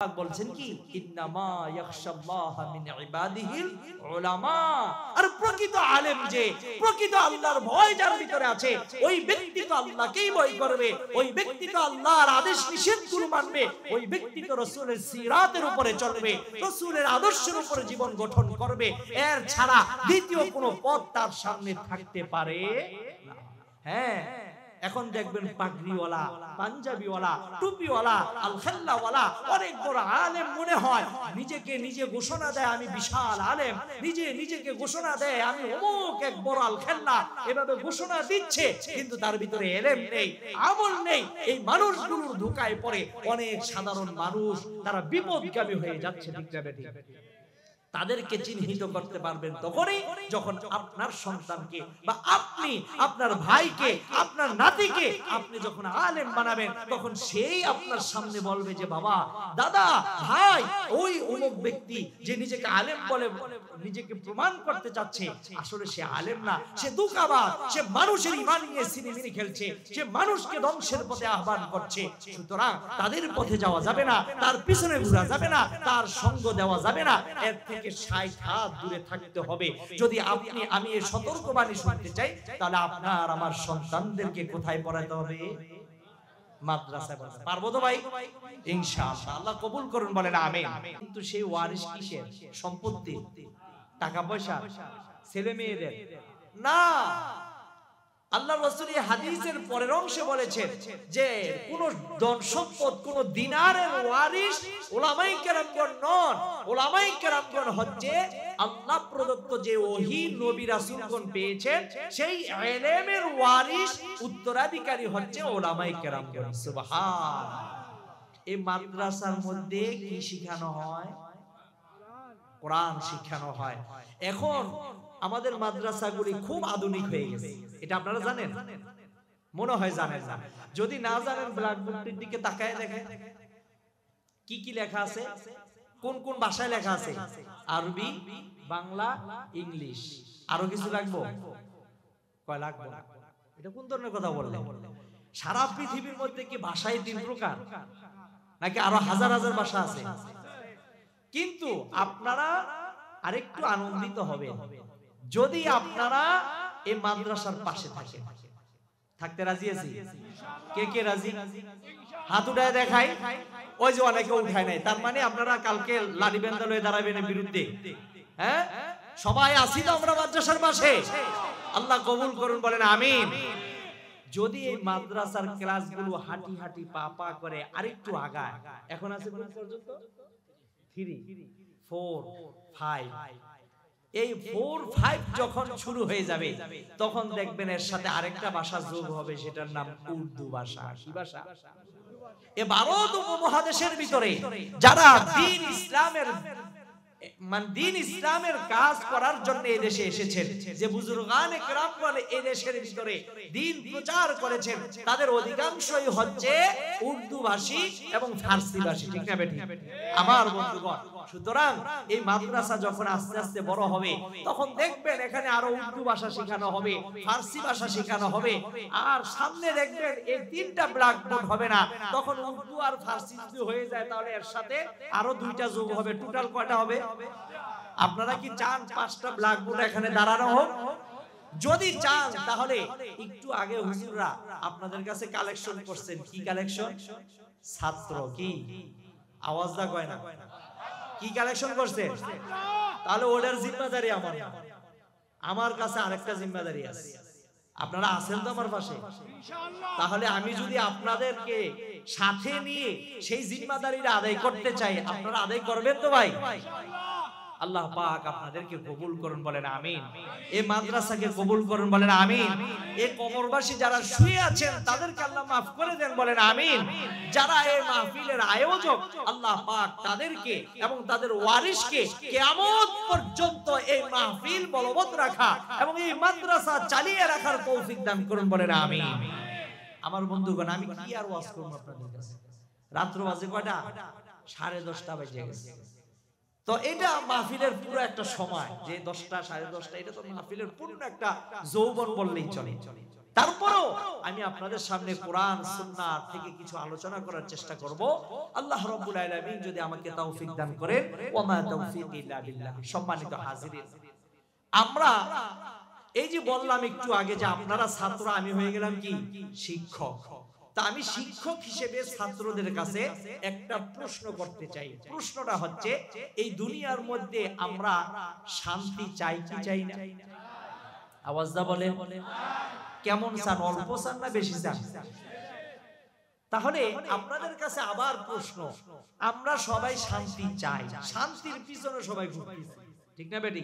বলছেন কি ইন্নামা ইয়াখশাল্লাহা মিন ইবাদিহিল উলামা। আর প্রকৃত আলেম যে, প্রকৃত আল্লাহর ভয় যার ভিতরে আছে, ওই ব্যক্তি তো আল্লাহকেই ভয় করবে, ওই ব্যক্তি তো আল্লাহর আদেশ নিষেধগুলো মানবে, ওই ব্যক্তি তো রাসূলের সিরাতের উপরে চলবে, রাসূলের আদর্শের উপরে জীবন গঠন করবে। এর ছাড়া দ্বিতীয় কোনো পথ তার সামনে থাকতে পারে না। হ্যাঁ, এখন দেখবেন পাগড়িওয়ালা, পাঞ্জাবিওয়ালা, টুপিওয়ালা, আলখাল্লাওয়ালা অনেক বড় আলেম মনে হয়, নিজেকে নিজে ঘোষণা দেয় আমি বিশাল আলেম, নিজেকে ঘোষণা দেয় আমি অমুক এক বড় আলখাল্লা, এভাবে ঘোষণা দিচ্ছে, কিন্তু তার ভিতরে ইলম নেই, আমল নেই। এই মানুষগুলোর ধোঁকায় পড়ে অনেক সাধারণ মানুষ, তারা বিপদগামী হয়ে যাচ্ছে। ঠিক না বেঠিক? তাদেরকে চিহ্নিত করতে পারবেন তখনই যখন আপনার সন্তানকে বা আপনি আপনার ভাইকে, আপনার নাতিকে আপনি যখন আলেম বানাবেন, তখন সেই আপনার সামনে বলবে যে বাবা, দাদা, ভাই, ওই অমুক ব্যক্তি যে নিজেকে আলেম বলে নিজেকে প্রমাণ করতে চাচ্ছে, আসলে সে আলেম না, সে ধোঁকাবাজ, সে মানুষের ঈমান নিয়ে সিনেমিনি খেলছে, সে মানুষকে ধ্বংসের পথে আহ্বান করছে। সুতরাং তাদের পথে যাওয়া যাবে না, তার পিছনে ঘোরা যাবে না, তার সঙ্গ দেওয়া যাবে না, এর থেকে ৬০ হাত দূরে থাকতে হবে। যদি আপনি আমি এই সতর্কবাণী শুনতে চাই, তাহলে আপনার আমার সন্তানদেরকে কোথায় পড়াতে হবে? মাদ্রাসায়। পারবো তো ভাই? ইনশাআল্লাহ। আল্লাহ কবুল করুন, বলেন আমিন। কিন্তু সেই ওয়ারিশ কিসের? সম্পত্তি, টাকা পয়সা, ছেলে মেয়েদের না। আল্লাহর রাসূল এই হাদিসের পরের অংশে বলেছেন যে কোন ধন সম্পদ, কোন দিনারের ওয়ারিশ উলামায়ে কেরামগণ নন। উলামায়ে কেরামগণ হচ্ছে আল্লাহ প্রদত্ত যে ওহী নবী রাসূলগণ পেয়েছেন, সেই ইলমের ওয়ারিশ, উত্তরাধিকারী হচ্ছে উলামায়ে কেরামগণ। সুবহানাল্লাহ। এই মাদ্রাসার মধ্যে কি শিখানো হয়? কোরআন শিখানো হয়। এখন আমাদের মাদ্রাসাগুলি খুব আধুনিক হয়ে গেছে, এটা আপনারা জানেন? মনে হয় জানেন না। যদি না জানেন, ব্ল্যাকবোর্ডের দিকে তাকায় দেখেন কি কি লেখা আছে, কোন কোন ভাষায় লেখা আছে। আরবি, বাংলা, ইংলিশ। আরো কিছু লাগবো? কয় লাগবো? এটা কোন ধরনের কথা বললেন? সারা পৃথিবীর মধ্যে কি ভাষাই ৩ প্রকার, নাকি আরো হাজার হাজার ভাষা আছে? কিন্তু আপনারা আরেকটু আনন্দিত হবে যদি আপনারা এই মাদ্রাসার পাশে থাকেন। থাকতে রাজি আছি? কে কে রাজি? হাত উঠায় দেখাই। ওই যে অনেকে উঠায় নাই, তার মানে আপনারা কালকে লাঠি বেন্দা লয়ে দাঁড়াবেন বিরুদ্ধে। হ্যাঁ, সবাই আসি তো আমরা মাদ্রাসার পাশে। আল্লাহ কবুল করুন, বলেন আমিন। যদি এই মাদ্রাসার ক্লাসগুলো হাঁটি হাঁটি পা পা করে আরেকটু আগায়, এখন আছে কোন পর্যন্ত? 3, 4, 5। এই 4, 5 যখন শুরু হয়ে যাবে, তখন দেখবেন এর সাথে আরেকটা ভাষা যোগ হবে, সেটার নাম উর্দু ভাষা। কি ভাষা? এ ভারত উপমহাদেশের ভিতরে যারা দ্বীন ইসলামের কাজ করার জন্য এই দেশে এসেছেন, যে বুজুর্গানে কেরামগণ এই দেশের ভিতরে দ্বীন প্রচার করেছেন, তাদের অধিকাংশই হচ্ছে উর্দু ভাষী এবং ফার্সি ভাষী। ঠিক না বেঠিক আমার বন্ধুগণ? সুতরাং এই মাদ্রাসা যখন আস্তে আস্তে বড় হবে, তখন দেখবেন এখানে আরো উর্দু ভাষা শেখানো হবে, ফার্সি ভাষা শেখানো হবে, আর সামনে দেখবেন এই 3টা ব্ল্যাকবোর্ড হবে না, তখন উর্দু আর ফার্সি যদি হয়ে যায়, তাহলে এর সাথে আরো 2টা যোগ হবে। টোটাল কয়টা হবে? আপনারা কি চান 5টা ব্ল্যাকবোর্ড এখানে দাঁড়ানো হোক? যদি চান, তাহলে একটু আগে হুজুররা আপনাদের কাছে কালেকশন করছেন। কি কালেকশন? ছাত্র। কি আওয়াজ দা কয় না? কি কালেকশন করছেন? তাহলে ওটার জিম্মাদারি আমার না, আমার কাছে আরেকটা জিম্মাদারি আছে। আপনারা আছেন তো আমার পাশে? তাহলে আমি যদি আপনাদেরকে সাথে নিয়ে সেই জিম্মাদারিটা আদায় করতে চাই, আপনারা আদায় করবেন তো ভাই? আল্লাহ পাক আপনাদেরকে কবুল করুন, বলেন আমিন। এই মাদ্রাসাকে কবুল করুন, বলেন আমিন। এই কবরবাসী যারা শুয়ে আছেন, তাদেরকে আল্লাহ মাফ করে দেন, বলেন আমিন। যারা এই মাহফিলের আয়োজক, আল্লাহ পাক তাদেরকে এবং তাদের ওয়ারিশকে কিয়ামত পর্যন্ত এই মাহফিল বলবৎ রাখা এবং এই মাদ্রাসা চালিয়ে রাখার তৌফিক দান করুন, বলেন আমিন। আমার বন্ধুগণ, আমি কি আর ওয়াজ করব আপনাদের কাছে? রাত্র বাজে কয়টা? 10:30 বেজে গেছে। তো এটা মাহফিলের পুরো একটা সময়, যে 10টা 10:30, এটা তো মাহফিলের পূর্ণ একটা যৌবন বললেই চলে। তারপরেও আমি আপনাদের সামনে কোরআন সুন্নাহ থেকে কিছু আলোচনা করার চেষ্টা করব। আল্লাহ রাব্বুল আলামিন যদি আমাকে তৌফিক দান করেন, ওয়া মা তাওফীকি ইল্লা বিল্লাহ। সম্মানিত হাজিরিন, আমরা এই যে বললাম একটু আগে যে আপনারা ছাত্র, আমি হয়ে গেলাম কি শিক্ষক। তা আমি শিক্ষক হিসেবে ছাত্রদের কাছে একটা প্রশ্ন করতে চাই। প্রশ্নটা হচ্ছে, এই দুনিয়ার মধ্যে আমরা শান্তি চাই কি চাই না? আওয়াজ দা বলেন, কেমন চান? অল্প চান না বেশি চান? তাহলে আপনাদের কাছে আবার প্রশ্ন, আমরা সবাই শান্তি চাই, শান্তির পিছনে সবাই ঘুরতেছি, ঠিক না বেটি?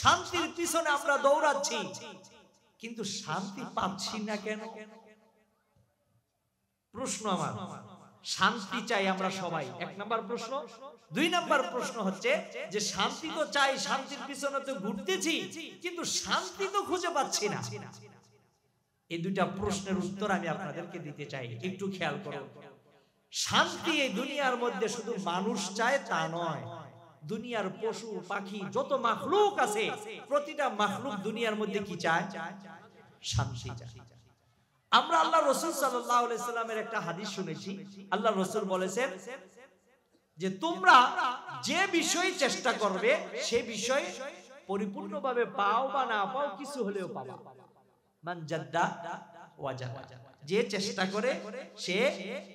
শান্তির পিছনে আমরা দৌড়াচ্ছি, কিন্তু শান্তি পাচ্ছি না কেন? প্রশ্ন আমার, শান্তি চাই আমরা সবাই, এক নাম্বার প্রশ্ন। দুই নাম্বার প্রশ্ন হচ্ছে যে শান্তি তো চাই, শান্তির পিছনে তো ঘুরতেছি, কিন্তু শান্তি তো খুঁজে পাচ্ছি না। এই দুইটা প্রশ্নের উত্তর আমি আপনাদেরকে দিতে চাই, একটু খেয়াল করুন। শান্তি এই দুনিয়ার মধ্যে শুধু মানুষ চায় তা নয়, দুনিয়ার পশু পাখি যত মাখলুক আছে, প্রতিটা মাখলুক দুনিয়ার মধ্যে কি চায়? শান্তি চায়। আমরা আল্লাহ রাসূল সাল্লাল্লাহু আলাইহি সাল্লামের একটা হাদিস শুনেছি। আল্লাহ রাসূল বলেছেন যে তোমরা যে বিষয়ে চেষ্টা করবে সে বিষয়ে পরিপূর্ণভাবে পাও বা না পাও, কিছু হলেও পাবা। মান জাদ্দা ওয়াজাদা, যে চেষ্টা করে সে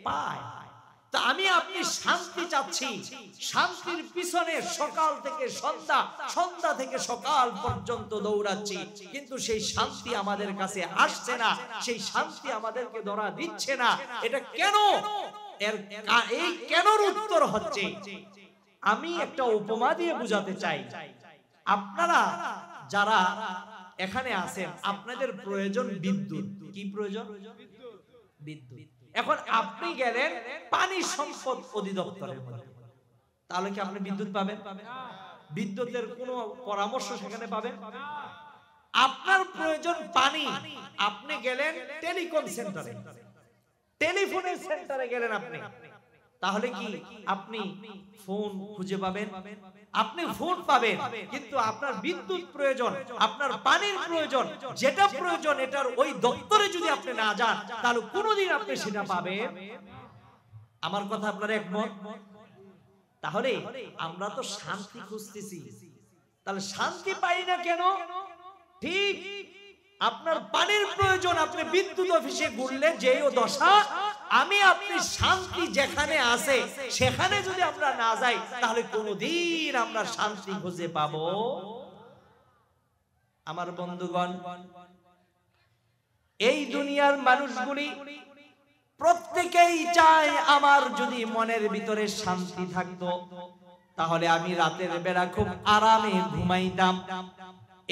পায়। তা আমি আপনি শান্তি চাচ্ছি, শান্তির পিছনে সকাল থেকে সন্ধ্যা, সন্ধ্যা থেকে সকাল পর্যন্ত দৌড়াচ্ছি, কিন্তু সেই শান্তি আমাদের কাছে আসছে না, সেই শান্তি আমাদেরকে ধরা দিচ্ছে না। এটা কেন? এই কেনর উত্তর হচ্ছে, আমি একটা উপমা দিয়ে বুঝাতে চাই। আপনারা যারা এখানে আছেন, আপনাদের প্রয়োজন বিদ্যুৎ। কি প্রয়োজন? বিদ্যুৎ। এখন আপনি গেলেন পানি সম্পদ অধিদপ্তরের মধ্যে, তাহলে কি আপনি বিদ্যুৎ পাবেন? বিদ্যুতের কোনো পরামর্শ সেখানে পাবেন? আপনার প্রয়োজন পানি, আপনি গেলেন টেলিকম সেন্টারে, টেলিফোনের সেন্টারে গেলেন আপনি, তাহলে কি আপনি ফোন খুঁজে পাবেন? আপনি ফোন পাবেন, কিন্তু আপনার বিদ্যুৎ প্রয়োজন, আপনার পানির প্রয়োজন, যেটা প্রয়োজন এটার ওই দপ্তরে যদি আপনি না যান, তাহলে কোনোদিন আপনি সেটা পাবেন? আমার কথা আপনারা একমত? তাহলে আমরা তো শান্তি খুঁজতেছি, তাহলে শান্তি পাই না কেন? ঠিক আপনার পানির প্রয়োজন, আপনি বিদ্যুৎ অফিসে ঘুরলে যেও দশা, আমি আপনি শান্তি যেখানে আছে সেখানে যদি আমরা না যাই, তাহলে কোনদিন আমরা শান্তি খুঁজে পাবো? আমার বন্ধুগণ, এই দুনিয়ার মানুষগুলি প্রত্যেকেই চায় আমার যদি মনের ভিতরে শান্তি থাকতো, তাহলে আমি রাতের বেলা খুব আরামে ঘুমাইতাম।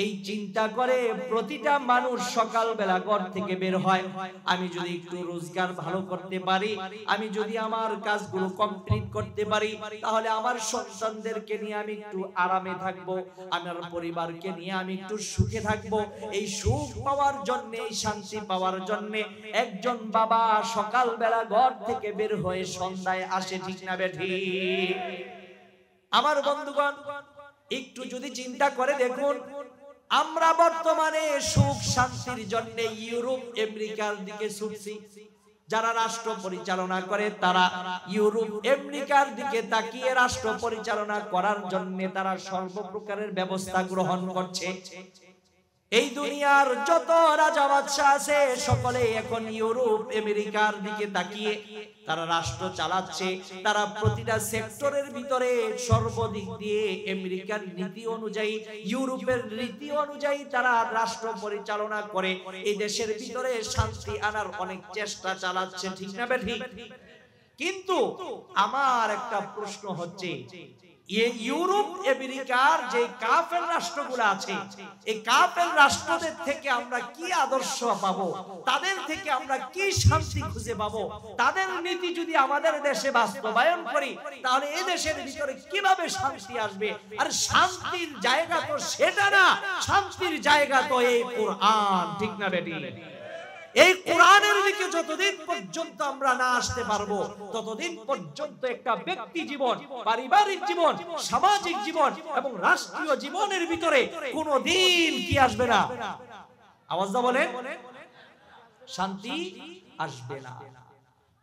এই চিন্তা করে প্রতিটা মানুষ সকালবেলা ঘর থেকে বের হয়, আমি যদি একটু রোজগার ভালো করতে পারি, আমি যদি আমার কাজগুলো কমপ্লিট করতে পারি, তাহলে আমার সন্তানদেরকে নিয়ে আমি একটু আরামে থাকবো, আমার পরিবারকে নিয়ে আমি একটু সুখে থাকবো। এই সুখ পাওয়ার জন্য, এই শান্তি পাওয়ার জন্য একজন বাবা সকালবেলা ঘর থেকে বের হয়ে সন্ধ্যায় আসে, ঠিক না বেঠি? আমার বন্ধুগণ, একটু যদি চিন্তা করে দেখুন, আমরা বর্তমানে সুখ শান্তির জন্য ইউরোপ আমেরিকার দিকে ছুটছি। যারা রাষ্ট্র পরিচালনা করে তারা ইউরোপ আমেরিকার দিকে তাকিয়ে রাষ্ট্র পরিচালনা করার জন্য তারা সর্বপ্রকারের ব্যবস্থা গ্রহণ করছে। এই দুনিয়ার যত রাজা বাদশা আছে সকলে এখন ইউরোপ আমেরিকার দিকে তাকিয়ে তারা রাষ্ট্র চালাচ্ছে। তারা প্রতিটা সেক্টরের ভিতরে সর্বদিক দিয়ে আমেরিকার নীতি অনুযায়ী, ইউরোপের নীতি অনুযায়ী তারা রাষ্ট্র পরিচালনা করে এই দেশের ভিতরে শান্তি আনার অনেক চেষ্টা চালাচ্ছে, ঠিক না বেঠিক? কিন্তু আমার একটা প্রশ্ন হচ্ছে, ইউরোপ আমেরিকার যে কাফের রাষ্ট্রগুলো আছে, এই কাফের রাষ্ট্রদের থেকে আমরা কি আদর্শ পাবো? তাদের থেকে আমরা কি শান্তি খুঁজে পাবো? তাদের নীতি যদি আমাদের দেশে বাস্তবায়ন করি, তাহলে এই দেশের ভিতরে কিভাবে শান্তি আসবে? আর শান্তির জায়গা তো সেটা না, শান্তির জায়গা তো এই কোরআন, ঠিক না বেটি? এই কোরআনের দিকে যতদিন পর্যন্ত আমরা না আসতে পারবো, ততদিন পর্যন্ত একটা ব্যক্তি জীবন, পারিবারিক জীবন, সামাজিক জীবন এবং রাষ্ট্রীয় জীবনের ভিতরে কোনোদিন কি আসবে না? আওয়াজ দা বলেন, শান্তি আসবে না।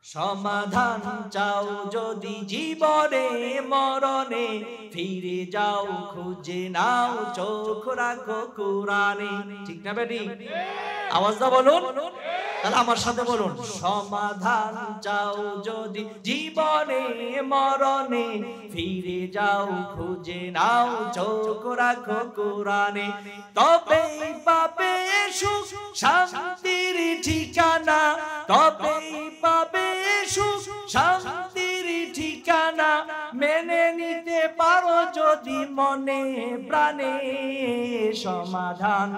সমাধান চাও যদি জীবনে মরণে, ফিরে যাও খুঁজে নাও চোখ রাখো কোরআনে। ঠিক না বেটি? আওয়াজ দাও বলুন, তাহলে আমার সাথে বলুন, সমাধান চাও যদি জীবনে মরণে, ফিরে যাও খুঁজে নাও চোখ রাখো কোরআনে। তবেই পাবে সুখ শান্তির ঠিকানা, তবেই পাবে সুখ শান্তির ঠিকানা, মেনে নিতে পারো যদি মনে প্রাণে। সমাধান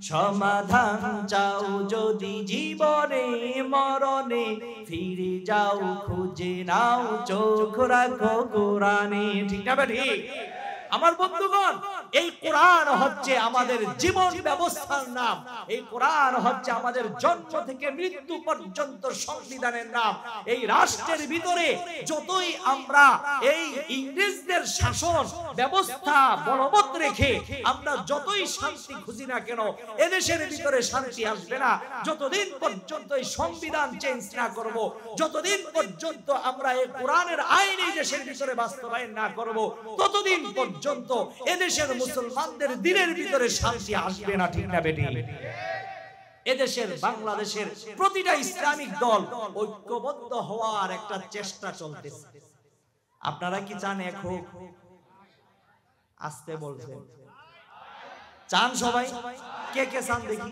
সমাধান চাও যদি জীবনে মরণে, ফিরে যাও খুঁজে নাও চোখ রাখো কোরআনে। ঠিক না ঠিক? আমার বন্ধুগণ, এই কোরআন হচ্ছে আমাদের জীবন ব্যবস্থার নাম। এই কোরআন হচ্ছে আমাদের জন্ম থেকে মৃত্যু পর্যন্ত সংবিধানের নাম। এই রাষ্ট্রের ভিতরে যতই আমরা এই ইংরেজদের শাসন ব্যবস্থা বলবৎ রেখে আমরা যতই শান্তি খুঁজি না কেন, এদেশের ভিতরে শান্তি আসবে না যতদিন পর্যন্ত এই সংবিধান চেঞ্জ না করব, যতদিন পর্যন্ত আমরা এই কোরআনের আইন এই দেশের ভিতরে বাস্তবায়ন না করব, ততদিন পর্যন্ত এদেশের মুসলমানদের দিনের ভিতরে শান্তি আসবে না। ঠিক না বেটি? এদেশের বাংলাদেশের প্রতিটা ইসলামিক দল ঐক্যবদ্ধ হওয়ার একটা চেষ্টা চলতেছে। আপনারা কি চান এক হোক? আসতে বলছেন, চান সবাই? কে কে চান দেখি?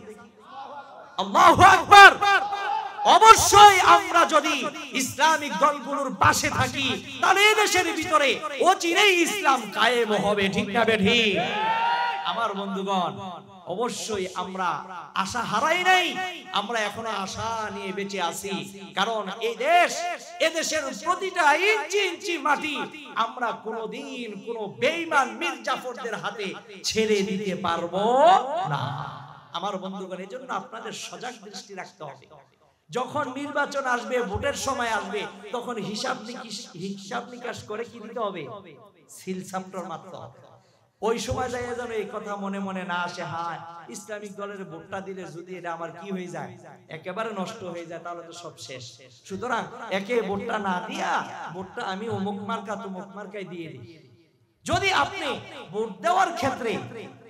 আল্লাহু আকবার। অবশ্যই আমরা যদি ইসলামিক দলগুলোর পাশে থাকি, তাহলে এই দেশের ভিতরে অচিরেই ইসলাম কায়েম হবে। ঠিক না বেঠি? আমার বন্ধুগণ, অবশ্যই আমরা আশা হারাই নাই, আমরা এখনো আশা নিয়ে বেঁচে আছি। কারণ এই দেশ, এদেশের প্রতিটা ইঞ্চি ইঞ্চি মাটি আমরা কোনোদিন কোনো বেঈমান মীর জাফরদের হাতে ছেড়ে দিতে পারবো না। আমার বন্ধুগণ, এজন্য আপনাদের সজাগ দৃষ্টি রাখতে হবে। যখন নির্বাচন আসবে, ভোটের সময় আসবে, তখন হিসাব নিকাশ করে কি দিতে হবে? সিল সাপ্টার মারতে হবে। ওই সময় যাই যেন এই কথা মনে মনে না আসে, হ্যাঁ ইসলামিক দলের ভোটটা দিলে যদি এটা আমার কি হয়ে যায়, একেবারে নষ্ট হয়ে যায়, তাহলে তো সব শেষ। সুতরাং একে ভোটটা না দিয়া ভোটটা আমি অমুক মার্কা তমুক মার্কায় দিয়ে দিই। যদি আপনি ভোট দেওয়ার ক্ষেত্রে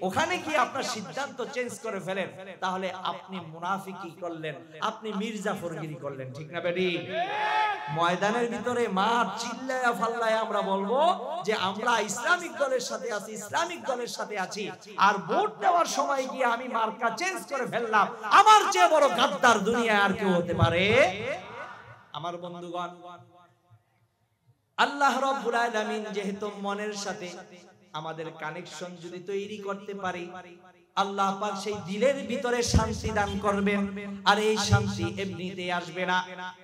ওখানে কি আপনার সিদ্ধান্ত চেঞ্জ করে ফেলেন, তাহলে আপনি মুনাফিকি করলেন, আপনি মির্জাফরগিরি করলেন। ঠিক না বেটি? ময়দানের ভিতরে মাঠ চিল্লায়া ফাল্লায়া আমরা বলবো যে আমরা ইসলামিক দলের সাথে আছি, ইসলামিক দলের সাথে আছি, আর ভোট দেওয়ার সময় গিয়ে আমি মার্কা চেঞ্জ করে ফেললাম। আমার চেয়ে বড় গাদ্দার দুনিয়ায় আর কেউ হতে পারে? আমার বন্ধুগণ, আল্লাহ রাব্বুল আলামিন যেহেতু মনের সাথে আমাদের কানেকশন যদি তৈরি করতে পারি, আল্লাহ পাক সেই দিলের ভিতরে শান্তি দান করবেন। আর এই শান্তি এমনিতে আসবে না,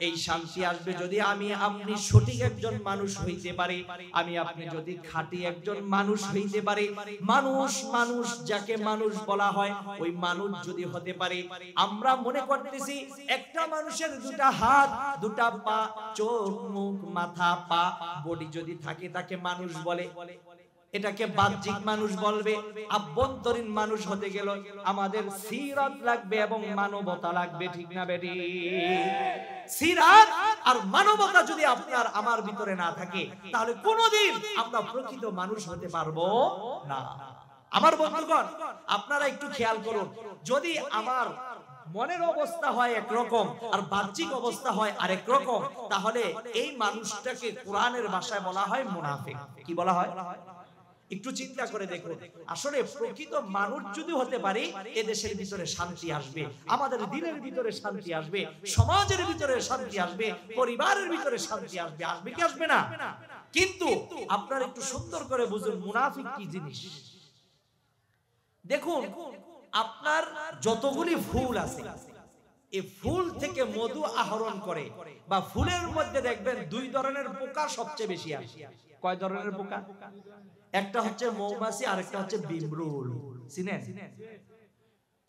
এই শান্তি আসবে যদি আমি আপনি সঠিক একজন মানুষ হইতে পারি, আমি আপনি যদি খাঁটি একজন মানুষ হইতে পারি। মানুষ যাকে মানুষ বলা হয়, ওই মানুষ যদি হতে পারে। আমরা মনে করতেছি একটা মানুষের দুটা হাত, দুটা পা, চোখ, মুখ, মাথা, পা, বডি যদি থাকে তাকে মানুষ বলে। এটাকে বাহ্যিক মানুষ বলবে। আভ্যন্তরীণ মানুষ হতে গেলে আমাদের সিরাত লাগবে এবং মানবতা লাগবে। ঠিক না বেটি? সিরাত আর মানবতা যদি আপনার আমার ভিতরে না থাকে, তাহলে কোনোদিন আমরা প্রকৃত মানুষ হতে পারবো না। আমার বন্ধুগণ, আপনারা একটু খেয়াল করুন, যদি আমার মনের অবস্থা হয় একরকম আর বাহ্যিক অবস্থা হয় আরেক রকম, তাহলে এই মানুষটাকে কোরআনের ভাষায় বলা হয় মুনাফিক। কি বলা হয়? একটু চিন্তা করে দেখুন। আসলে প্রকৃত মানুষ যদি হতে পারি, এদেশের ভিতরে শান্তি আসবে, আমাদের দিনের ভিতরে শান্তি আসবে, সমাজের ভিতরে শান্তি আসবে, পরিবারের ভিতরে শান্তি আসবে। আসবে কি আসবে না? কিন্তু আপনারা একটু সুন্দর করে বুঝুন মুনাফিক কি জিনিস। দেখুন, আপনার যতগুলি ফুল আছে, এই ফুল থেকে মধু আহরণ করে, বা ফুলের মধ্যে দেখবেন দুই ধরনের পোকা সবচেয়ে বেশি আসে। কয় ধরনের পোকা? একটা হচ্ছে মৌমাছি, আর একটা হচ্ছে বিমরুল। চিনেন?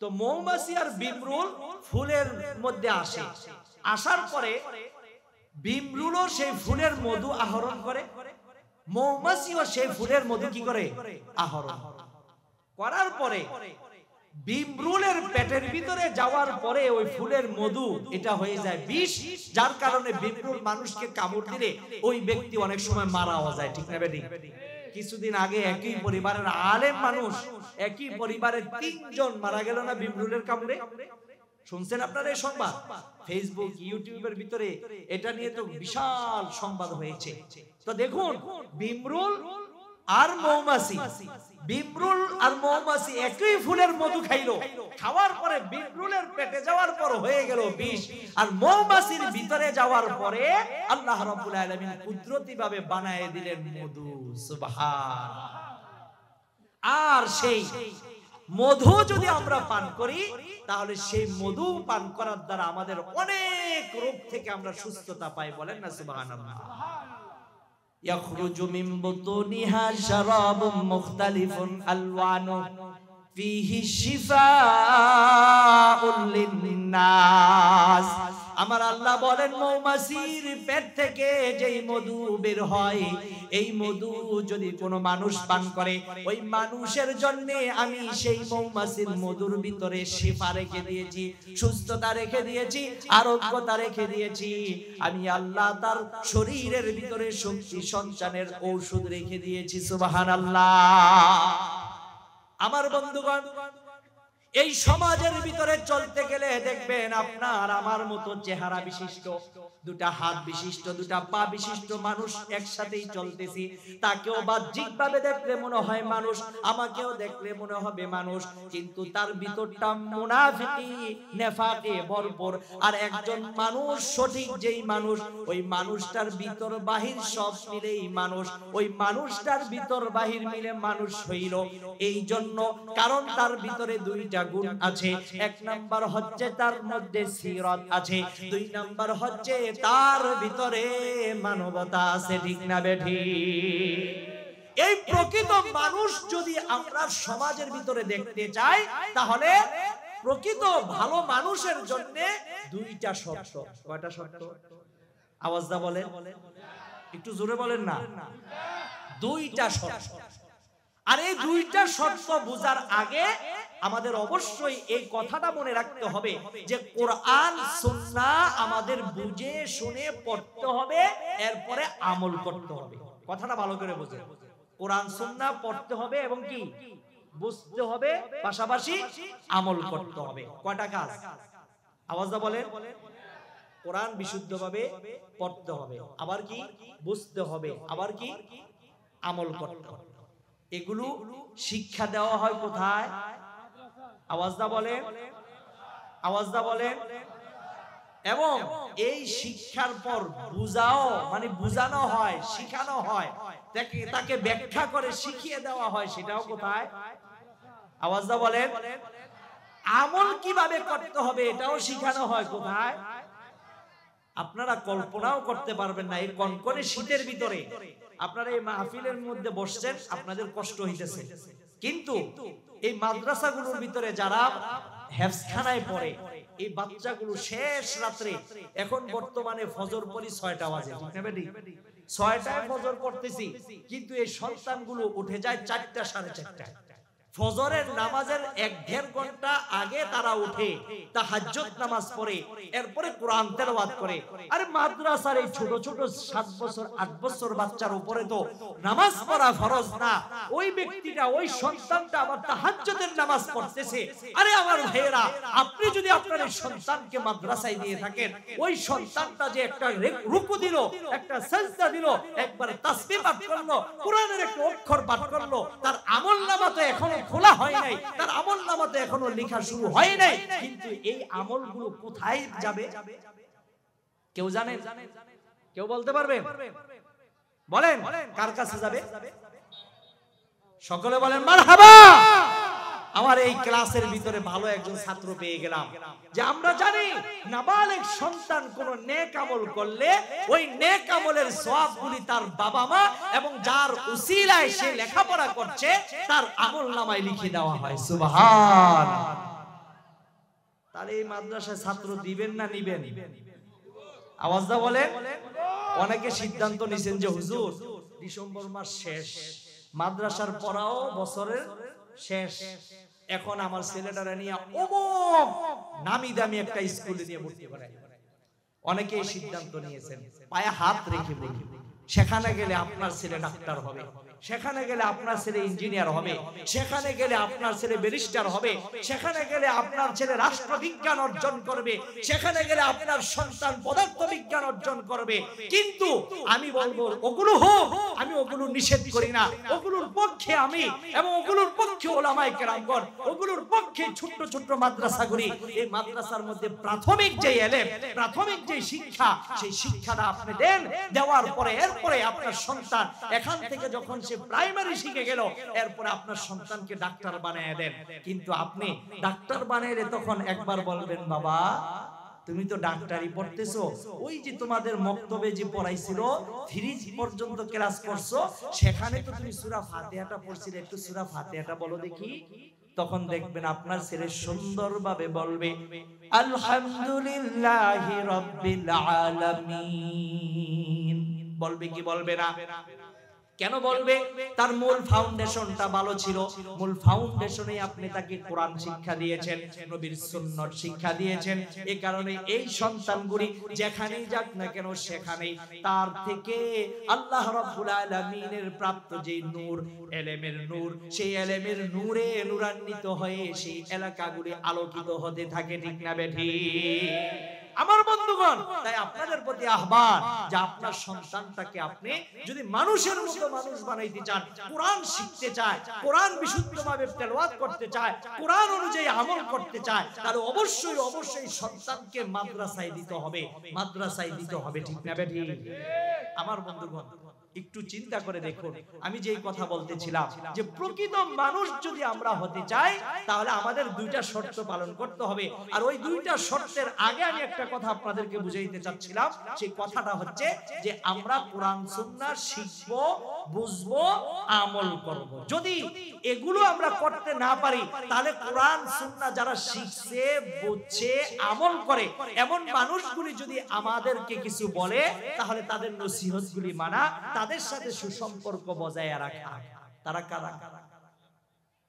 তো মৌমাছি আর বিমরুল ফুলের মধ্যে আসে, আসার পরে বিমরুলও সেই ফুলের মধু আহরণ করে, মৌমাছিও সেই ফুলের মধু কি করে? আহরণ করার পরে বিমরুলের পেটের ভিতরে যাওয়ার পরে ওই ফুলের মধু এটা হয়ে যায় বিষ, যার কারণে বিমরুল মানুষকে কামড় দিলে ওই ব্যক্তি অনেক সময় মারাও যায়। ঠিক না বেঠিক? কিছুদিন আগে একই পরিবারের আলেম মানুষ, একই পরিবারের 3 জন মারা গেল না বিমরুলের কামড়ে? শুনছেন আপনারা এই সংবাদ? ফেসবুক ইউটিউবের ভিতরে এটা নিয়ে তো বিশাল সংবাদ হয়েছে। তো দেখুন, বিমরুল আর মৌমাছি, বিমরুল আর মৌমাছি একই ফুলের মধু খাইলো, খাওয়ার পরে বিমরুলের পেটে যাওয়ার পর হয়ে গেল বিষ, আর মৌমাছির ভিতরে যাওয়ার পরে আল্লাহ রাব্বুল আলামিন কুদরতি ভাবে বানায় দিলেন মধু। সুবহানাল্লাহ। আর সেই মধু যদি আমরা পান করি, তাহলে সেই মধু পান করার দ্বারা আমাদের অনেক রোগ থেকে আমরা সুস্থতা পাই। বলেন না সুবহানাল্লাহ। ইয়াখরুজু মিন বুতুনিহা শারাবুম মুখতালিফুন আলওয়ানু ফীহি শিফাউল লিন্নাস। আমার আল্লাহ বলেন, মৌমাছির পেট থেকে যেই মধু বের হয়, এই মধু যদি কোনো মানুষ পান করে, ওই মানুষের জন্য আমি সেই মৌমাছির মধুর ভিতরে শিফা রেখে দিয়েছি, সুস্থতা রেখে দিয়েছি, আরোগ্যতা রেখে দিয়েছি। আমি আল্লাহ তার শরীরের ভিতরে শক্তি সঞ্চারের ঔষধ রেখে দিয়েছি। সুবহানাল্লাহ। আমার বন্ধুগণ, এই সমাজের ভিতরে চলতে গেলে দেখবেন আপনার আমার মতো চেহারা বিশিষ্ট, 2টা হাত বিশিষ্ট, 2টা পা বিশিষ্ট মানুষ একসাথেই চলতেছি। তাকেও বাহ্যিকভাবে দেখলে মনে হয় মানুষ, আমাকেও দেখলে মনে হবে মানুষ, কিন্তু তার ভিতরটা মুনাফিকি নেফাকে ভরপুর। আর একজন মানুষ, সঠিক যেই মানুষ, ওই মানুষটার ভিতর বাহির সব মিলেই মানুষ, ওই মানুষটার ভিতর বাহির মিলে মানুষ হইল। এই জন্য কারণ তার ভিতরে 2টা গুণ আছে। 1 নাম্বার হচ্ছে তার মধ্যে সিরাত আছে, 2 নাম্বার হচ্ছে তার ভিতরে মানবতা আছে। ঠিক না বেঠিক? এই প্রকৃত মানুষ যদি আমরা সমাজের ভিতরে দেখতে চাই, তাহলে প্রকৃত ভালো মানুষের জন্য 2টা শর্ত। কয়টা শর্ত? আওয়াজ দা বলেন, একটু জোরে বলেন না। 2টা শর্ত। আর এই 2টা শর্ত বোঝার আগে আমাদের অবশ্যই এই কথাটা মনে রাখতে হবে যে কোরআন সুন্নাহ আমাদের বুঝে শুনে পড়তে হবে, এরপরে আমল করতে হবে। কথাটা ভালো করে বুঝেন। কোরআন সুন্নাহ পড়তে হবে এবং কি বুঝতে হবে, পাশাপাশি আমল করতে হবে। কয়টা কাজ? আওয়াজটা বলেন। কোরআন বিশুদ্ধভাবে পড়তে হবে, আবার কি বুঝতে হবে, আবার কি আমল করতে হবে। এগুলো শিক্ষা দেওয়া হয় কোথায়? আওয়াজটা বলেন, আওয়াজটা বলেন। এবং এই শিক্ষার পর বুঝাও, মানে বুঝানো হয়, শিখানো হয়, তাকে ব্যাখ্যা করে শিখিয়ে দেওয়া হয়, সেটাও কোথায়? আওয়াজটা বলেন। আমল কিভাবে করতে হবে এটাও শিখানো হয় কোথায়? আপনারা কল্পনাও করতে পারবেন না, এই কনকনে শীতের ভিতরে আপনারা এই মাহফিলের মধ্যে বসছেন, আপনাদের কষ্ট হইতেছে, কিন্তু এই মাদ্রাসাগুলোর ভিতরে যারা হেফজখানায় পড়ে, এই বাচ্চাগুলো শেষ রাত্রে, এখন বর্তমানে ফজর পড়ি 6টা বাজে, ঠিক না বেটি? 6টায় ফজর পড়তেছি, কিন্তু এই সন্তানগুলো উঠে যায় 4টা, 4:30টায়। ফজরের নামাজের 1-1.5 ঘন্টা আগে তারা উঠে তাহাজ্জুদ নামাজ পড়ে, এরপরে কোরআন তেলাওয়াত করে। আরে মাদ্রাসার এই ছোট ছোট 7 বছর 8 বছর বাচ্চার উপরে তো নামাজ পড়া ফরজ না, ওই ব্যক্তিটা, ওই সন্তানটা আবার তাহাজ্জুদের নামাজ পড়তেছে। আরে আমার ভাইয়েরা, আপনি যদি আপনার এই সন্তানকে মাদ্রাসায় দিয়ে থাকেন, ওই সন্তানটা যে একটা রুকু দিল, একটা সিজদা দিল, একবার তাসবিহ পাঠ করলো, কোরআনের একটা অক্ষর পাঠ করলো, তার আমলনামা তো এখনো খোলা হয় নাই, তার আমলনামাতে এখনো লেখা শুরু হয় নাই, কিন্তু এই আমলগুলো কোথায় যাবে কেউ জানেন? কেউ বলতে পারবে? বলেন, কার কাছে যাবে? সকলে বলেন মারহাবা। আমার এই ক্লাসের ভিতরে ভালো একজন ছাত্র পেয়ে গেলাম, যে আমরা জানি নাবালেগ সন্তান কোন নেক আমল করলে ওই নেক আমলের সওয়াবগুলি তার বাবা মা এবং যার উসিলায় সে লেখাপড়া করছে তার আমলনামায় লিখে দেওয়া হয়। সুবহানাল্লাহ। তাহলে এই মাদ্রাসায় ছাত্র দিবেন না নিবেন? আওয়াজটা বলেন। অনেকে সিদ্ধান্ত নিছেন যে হুজুর ডিসেম্বর মাস শেষ, মাদ্রাসার পড়াও বছরের শেষ, এখন আমার ছেলেটারা নিয়ে অমুক নামি দামি একটা স্কুলে নিয়ে ভর্তি করাই। অনেকেই সিদ্ধান্ত নিয়েছেন, পায়ে হাত রেখে বলি, সেখানে গেলে আপনার ছেলে ডাক্তার হবে, সেখানে গেলে আপনার ছেলে ইঞ্জিনিয়ার হবে, সেখানে গেলে আপনার ছেলে ব্যারিস্টার হবে, সেখানে গেলে আপনার ছেলে রাষ্ট্রবিজ্ঞান অর্জন করবে, সেখানে গেলে আপনার সন্তান পদার্থবিজ্ঞান অর্জন করবে। কিন্তু আমি বলবো ওগুলো হোক, আমি ওগুলো নিষেধ করি না, ওগুলোর পক্ষে আমি এবং ওগুলোর পক্ষে ওলামায়ে কেরামগণ, ওগুলোর পক্ষে ছোট ছোট মাদ্রাসাগুলি, এই মাদ্রাসার মধ্যে প্রাথমিক যে এলেম, প্রাথমিক যে শিক্ষা, সেই শিক্ষাটা আপনি দেন। দেওয়ার পরে এরপরে আপনার সন্তান এখান থেকে যখন সে প্রাইমারি শিখে গেল, এরপরে আপনার সন্তানকে ডাক্তার বানিয়ে দেন। কিন্তু আপনি ডাক্তার বানাইলে তখন একবার বলবেন, বাবা তুমি তো ডাক্তারি পড়তেছো, ওই যে তোমাদের মক্তবে যে পড়াইছিল 3 পর্যন্ত ক্লাস করছো, সেখানে তো তুমি সূরা ফাতিহাটা পড়ছিলে, একটু সূরা ফাতিহাটা বলো দেখি। তখন দেখবেন আপনার ছেলে সুন্দরভাবে বলবে আলহামদুলিল্লাহি রাব্বিল আলামিন। বলবে কি বলবে না? কেন বলবে? তার মূল ফাউন্ডেশনটা ভালো ছিল। মূল ফাউন্ডেশনে আপনি তাকে কোরআন শিক্ষা দিয়েছেন, নবীর সুন্নাত শিক্ষা দিয়েছেন। এই কারণে এই সন্তানগুলি যেখানেই যাক না কেন, সেখানেই তার থেকে আল্লাহ রাব্বুল আলামিনের প্রাপ্ত যে নূর, এলেমের নূর, সেই এলেমের নূরে নূরান্বিত হয়ে সেই এলাকাগুলি আলোকিত হতে থাকে। ঠিক না বেঠিক? আমার বন্ধুগণ, তাই আপনাদের প্রতি আহ্বান যে আপনার সন্তানটাকে আপনি যদি মানুষের মতো মানুষ বানাইতে চান, কোরআন শিখতে চায়, কোরআন বিশুদ্ধভাবে তেলাওয়াত করতে চায়, কোরআন অনুযায়ী আমল করতে চায়, তাহলে অবশ্যই অবশ্যই সন্তানকে মাদ্রাসায় দিতে হবে, মাদ্রাসায় দিতে হবে। ঠিক না বেঠিক? আমার বন্ধুগণ, একটু চিন্তা করে দেখুন, আমি যেই কথা বলতেছিলাম যে প্রকৃত মানুষ যদি আমরা হতে চাই, তাহলে আমাদের 2টা শর্ত পালন করতে হবে। আর ওই 2টা শর্তের আগে আমি একটা কথা আপনাদেরকে বুঝাইতে চাচ্ছিলাম। সেই কথাটা হচ্ছে যে আমরা কোরআন সুন্নাহ শিখবো, বুঝবো, আমল করব। যদি এগুলো আমরা করতে না পারি, তাহলে কোরআন সুন্নাহ যারা শিখছে, বুঝছে, আমল করে, এমন মানুষগুলি যদি আমাদেরকে কিছু বলে, তাহলে তাদের নসিহতগুলি মানা, তাদের সাথে সুসম্পর্ক বজায় রাখা। তারা কারা?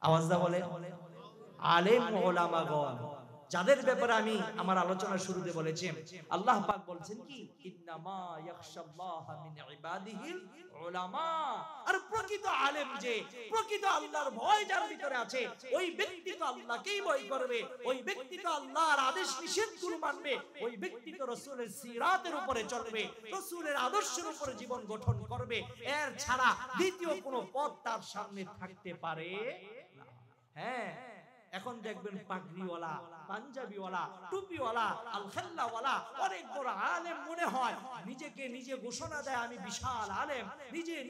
আওয়াজ দা বলে আলেম ওলামাগণ, যাদের ব্যাপারে আমি আমার আলোচনা শুরুতে বলেছি। আল্লাহ পাক বলছেন কি, ইন্নামা ইয়াখশাল্লাহা মিন ইবাদিহিল উলামা। আর প্রকৃত আলেম যে, প্রকৃত আল্লাহর ভয় যার ভিতরে আছে, ওই ব্যক্তি তো আল্লাহকেই ভয় করবে, ওই ব্যক্তি তো আল্লাহর আদেশ নিষেধগুলো মানবে, ওই ব্যক্তি তো রাসূলের সিরাতের উপরে চলবে, রাসূলের আদর্শের উপরে জীবন গঠন করবে। এর ছাড়া দ্বিতীয় কোনো পথ তার সামনে থাকতে পারে না। হ্যাঁ, এখন দেখবেন পাগড়িওয়ালা, পাঞ্জাবিওয়ালা, টুপিওয়ালা, আলখাল্লাওয়ালা অনেক বড় আলেম মনে হয়, নিজেকে নিজে ঘোষণা দেয় আমি বিশাল আলেম,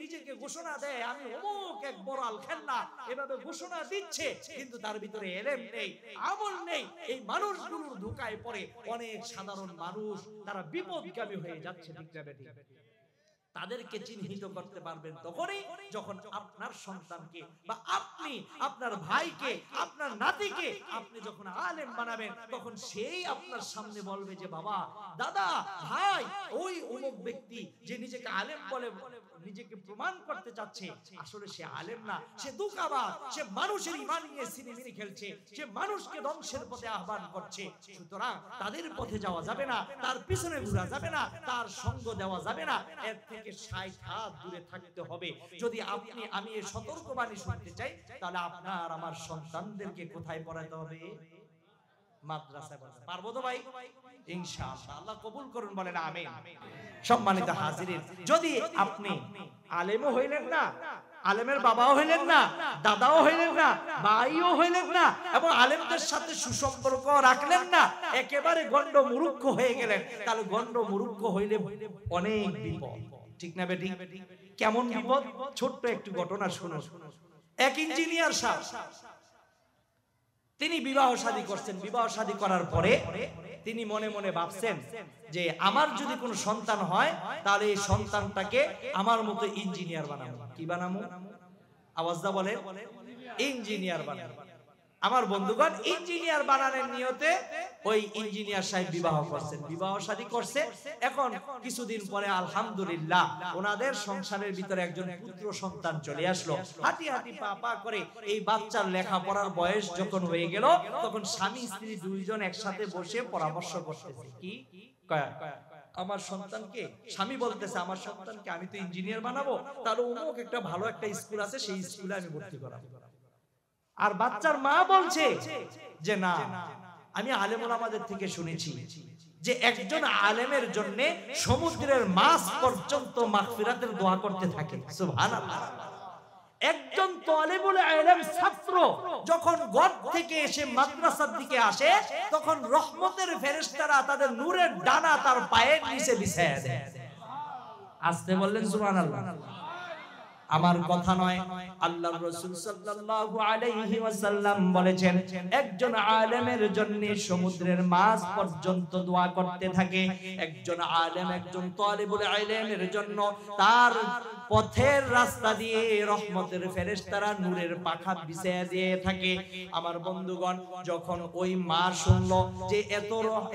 নিজেকে ঘোষণা দেয় আমি অমুক এক বড় আলখাল্লা, এভাবে ঘোষণা দিচ্ছে, কিন্তু তার ভিতরে এলেম নেই, আমল নেই। এই মানুষগুলোর ধোঁকায় পড়ে অনেক সাধারণ মানুষ, তারা বিপদগামী হয়ে যাচ্ছে। ঠিক না বেঠিক? তাদেরকে চিহ্নিত করতে পারবেন তখনই যখন আপনার সন্তানকে বা আপনি আপনার ভাইকে, আপনার নাতিকে আপনি যখন আলেম বানাবেন, তখন সেই আপনার সামনে বলবে যে বাবা, দাদা, ভাই, ওই অমুক ব্যক্তি যে নিজেকে আলেম বলে নিজেকে প্রমাণ করতে চাচ্ছে, আসলে সে আলেম না, সে দুকাবাজ, সে মানুষের ঈমান নিয়ে সিনেমিনি খেলছে, সে মানুষকে ধ্বংসের পথে আহ্বান করছে। সুতরাং তাদের পথে যাওয়া যাবে না, তার পিছনে ঘোরা যাবে না, তার সঙ্গ দেওয়া যাবে না, এর থেকে 60 হাত দূরে থাকতে হবে। যদি আপনি আমি এই সতর্কবাণী শুনতে চাই, তাহলে আপনার আমার সন্তানদেরকে কোথায় পড়াতে হবে? মাদ্রাসায় পড়াতে পারবো তো ভাই? ইনশাআল্লাহ। আল্লাহ কবুল করুন, বলেন আমিন। সম্মানিত হাজিরিন, যদি আপনি আলেমও হইলেন না, আলেমের বাবাও হইলেন না, দাদাও হইলেন না, ভাইও হইলেন না, এবং আলেমদের সাথে সুসম্পর্ক রাখলেন না, একেবারে গণ্ড মূর্খ হয়ে গেলেন, তাহলে গণ্ড মূর্খ হইলে অনেক বিপদ। ঠিক না বেটি? কেমন বিপদ? ছোট্ট একটু ঘটনা শুনো। এক ইঞ্জিনিয়ার সাহেব, তিনি বিবাহ শাদী করছেন। বিবাহ শাদী করার পরে তিনি মনে মনে ভাবছেন যে আমার যদি কোনো সন্তান হয়, তাহলে এই সন্তানটাকে আমার মতো ইঞ্জিনিয়ার বানাবো। কি বানাবো? আওয়াজটা বলেন, ইঞ্জিনিয়ার বানাবো। আমার বন্ধুগণ, ইঞ্জিনিয়ার বানানোর নিয়তে ওই ইঞ্জিনিয়ার সাহেব বিবাহ করছেন, বিবাহ শাদী করছে। এখন কিছুদিন পরে আলহামদুলিল্লাহ ওনাদের সংসারের ভিতরে একজন পুত্র সন্তান চলে আসলো। হাঁটি হাঁটি পা পা করে এই বাচ্চার লেখাপড়ার বয়স যখন হয়ে গেল, তখন স্বামী স্ত্রী দুইজন একসাথে বসে পরামর্শ করতেছে। কি আমার সন্তানকে, স্বামী বলতেছে আমার সন্তানকে আমি তো ইঞ্জিনিয়ার বানাবো, তাহলে অমুক একটা ভালো একটা স্কুল আছে, সেই স্কুলে আমি ভর্তি করাবো। আর বাচ্চার মা বলছে যে না, আমি আলেম ওলামাদের থেকে শুনেছি যে একজন আলেমের জন্য সমুদ্রের মাছ পর্যন্ত মাগফিরাতের দোয়া করতে থাকে। সুবহানাল্লাহ। একজন তালিবুল ইলম ছাত্র যখন ঘর থেকে এসে মাদ্রাসার দিকে আসে, তখন রহমতের ফেরেশতারা তাদের নূরের ডানা তার পায়ের নিচে বিছায়া দেয়। আস্তে বললেন সুবহানাল্লাহ। আমার কথা নয়, আল্লাহর রাসূল সাল্লাল্লাহু আলাইহি ওয়াসাল্লাম বলেছেন একজন আলেমের জন্য সমুদ্রের মাছ পর্যন্ত দোয়া করতে থাকে। একজন আলেম, একজন তালিবুল ইলমের জন্য তার পথের রাস্তা দিয়ে রহমতের ফেরেশতারা নূরের পাখা বিছিয়ে দিয়ে থাকে। আমার বন্ধুগণ, যখন ওই মা শুনলো যে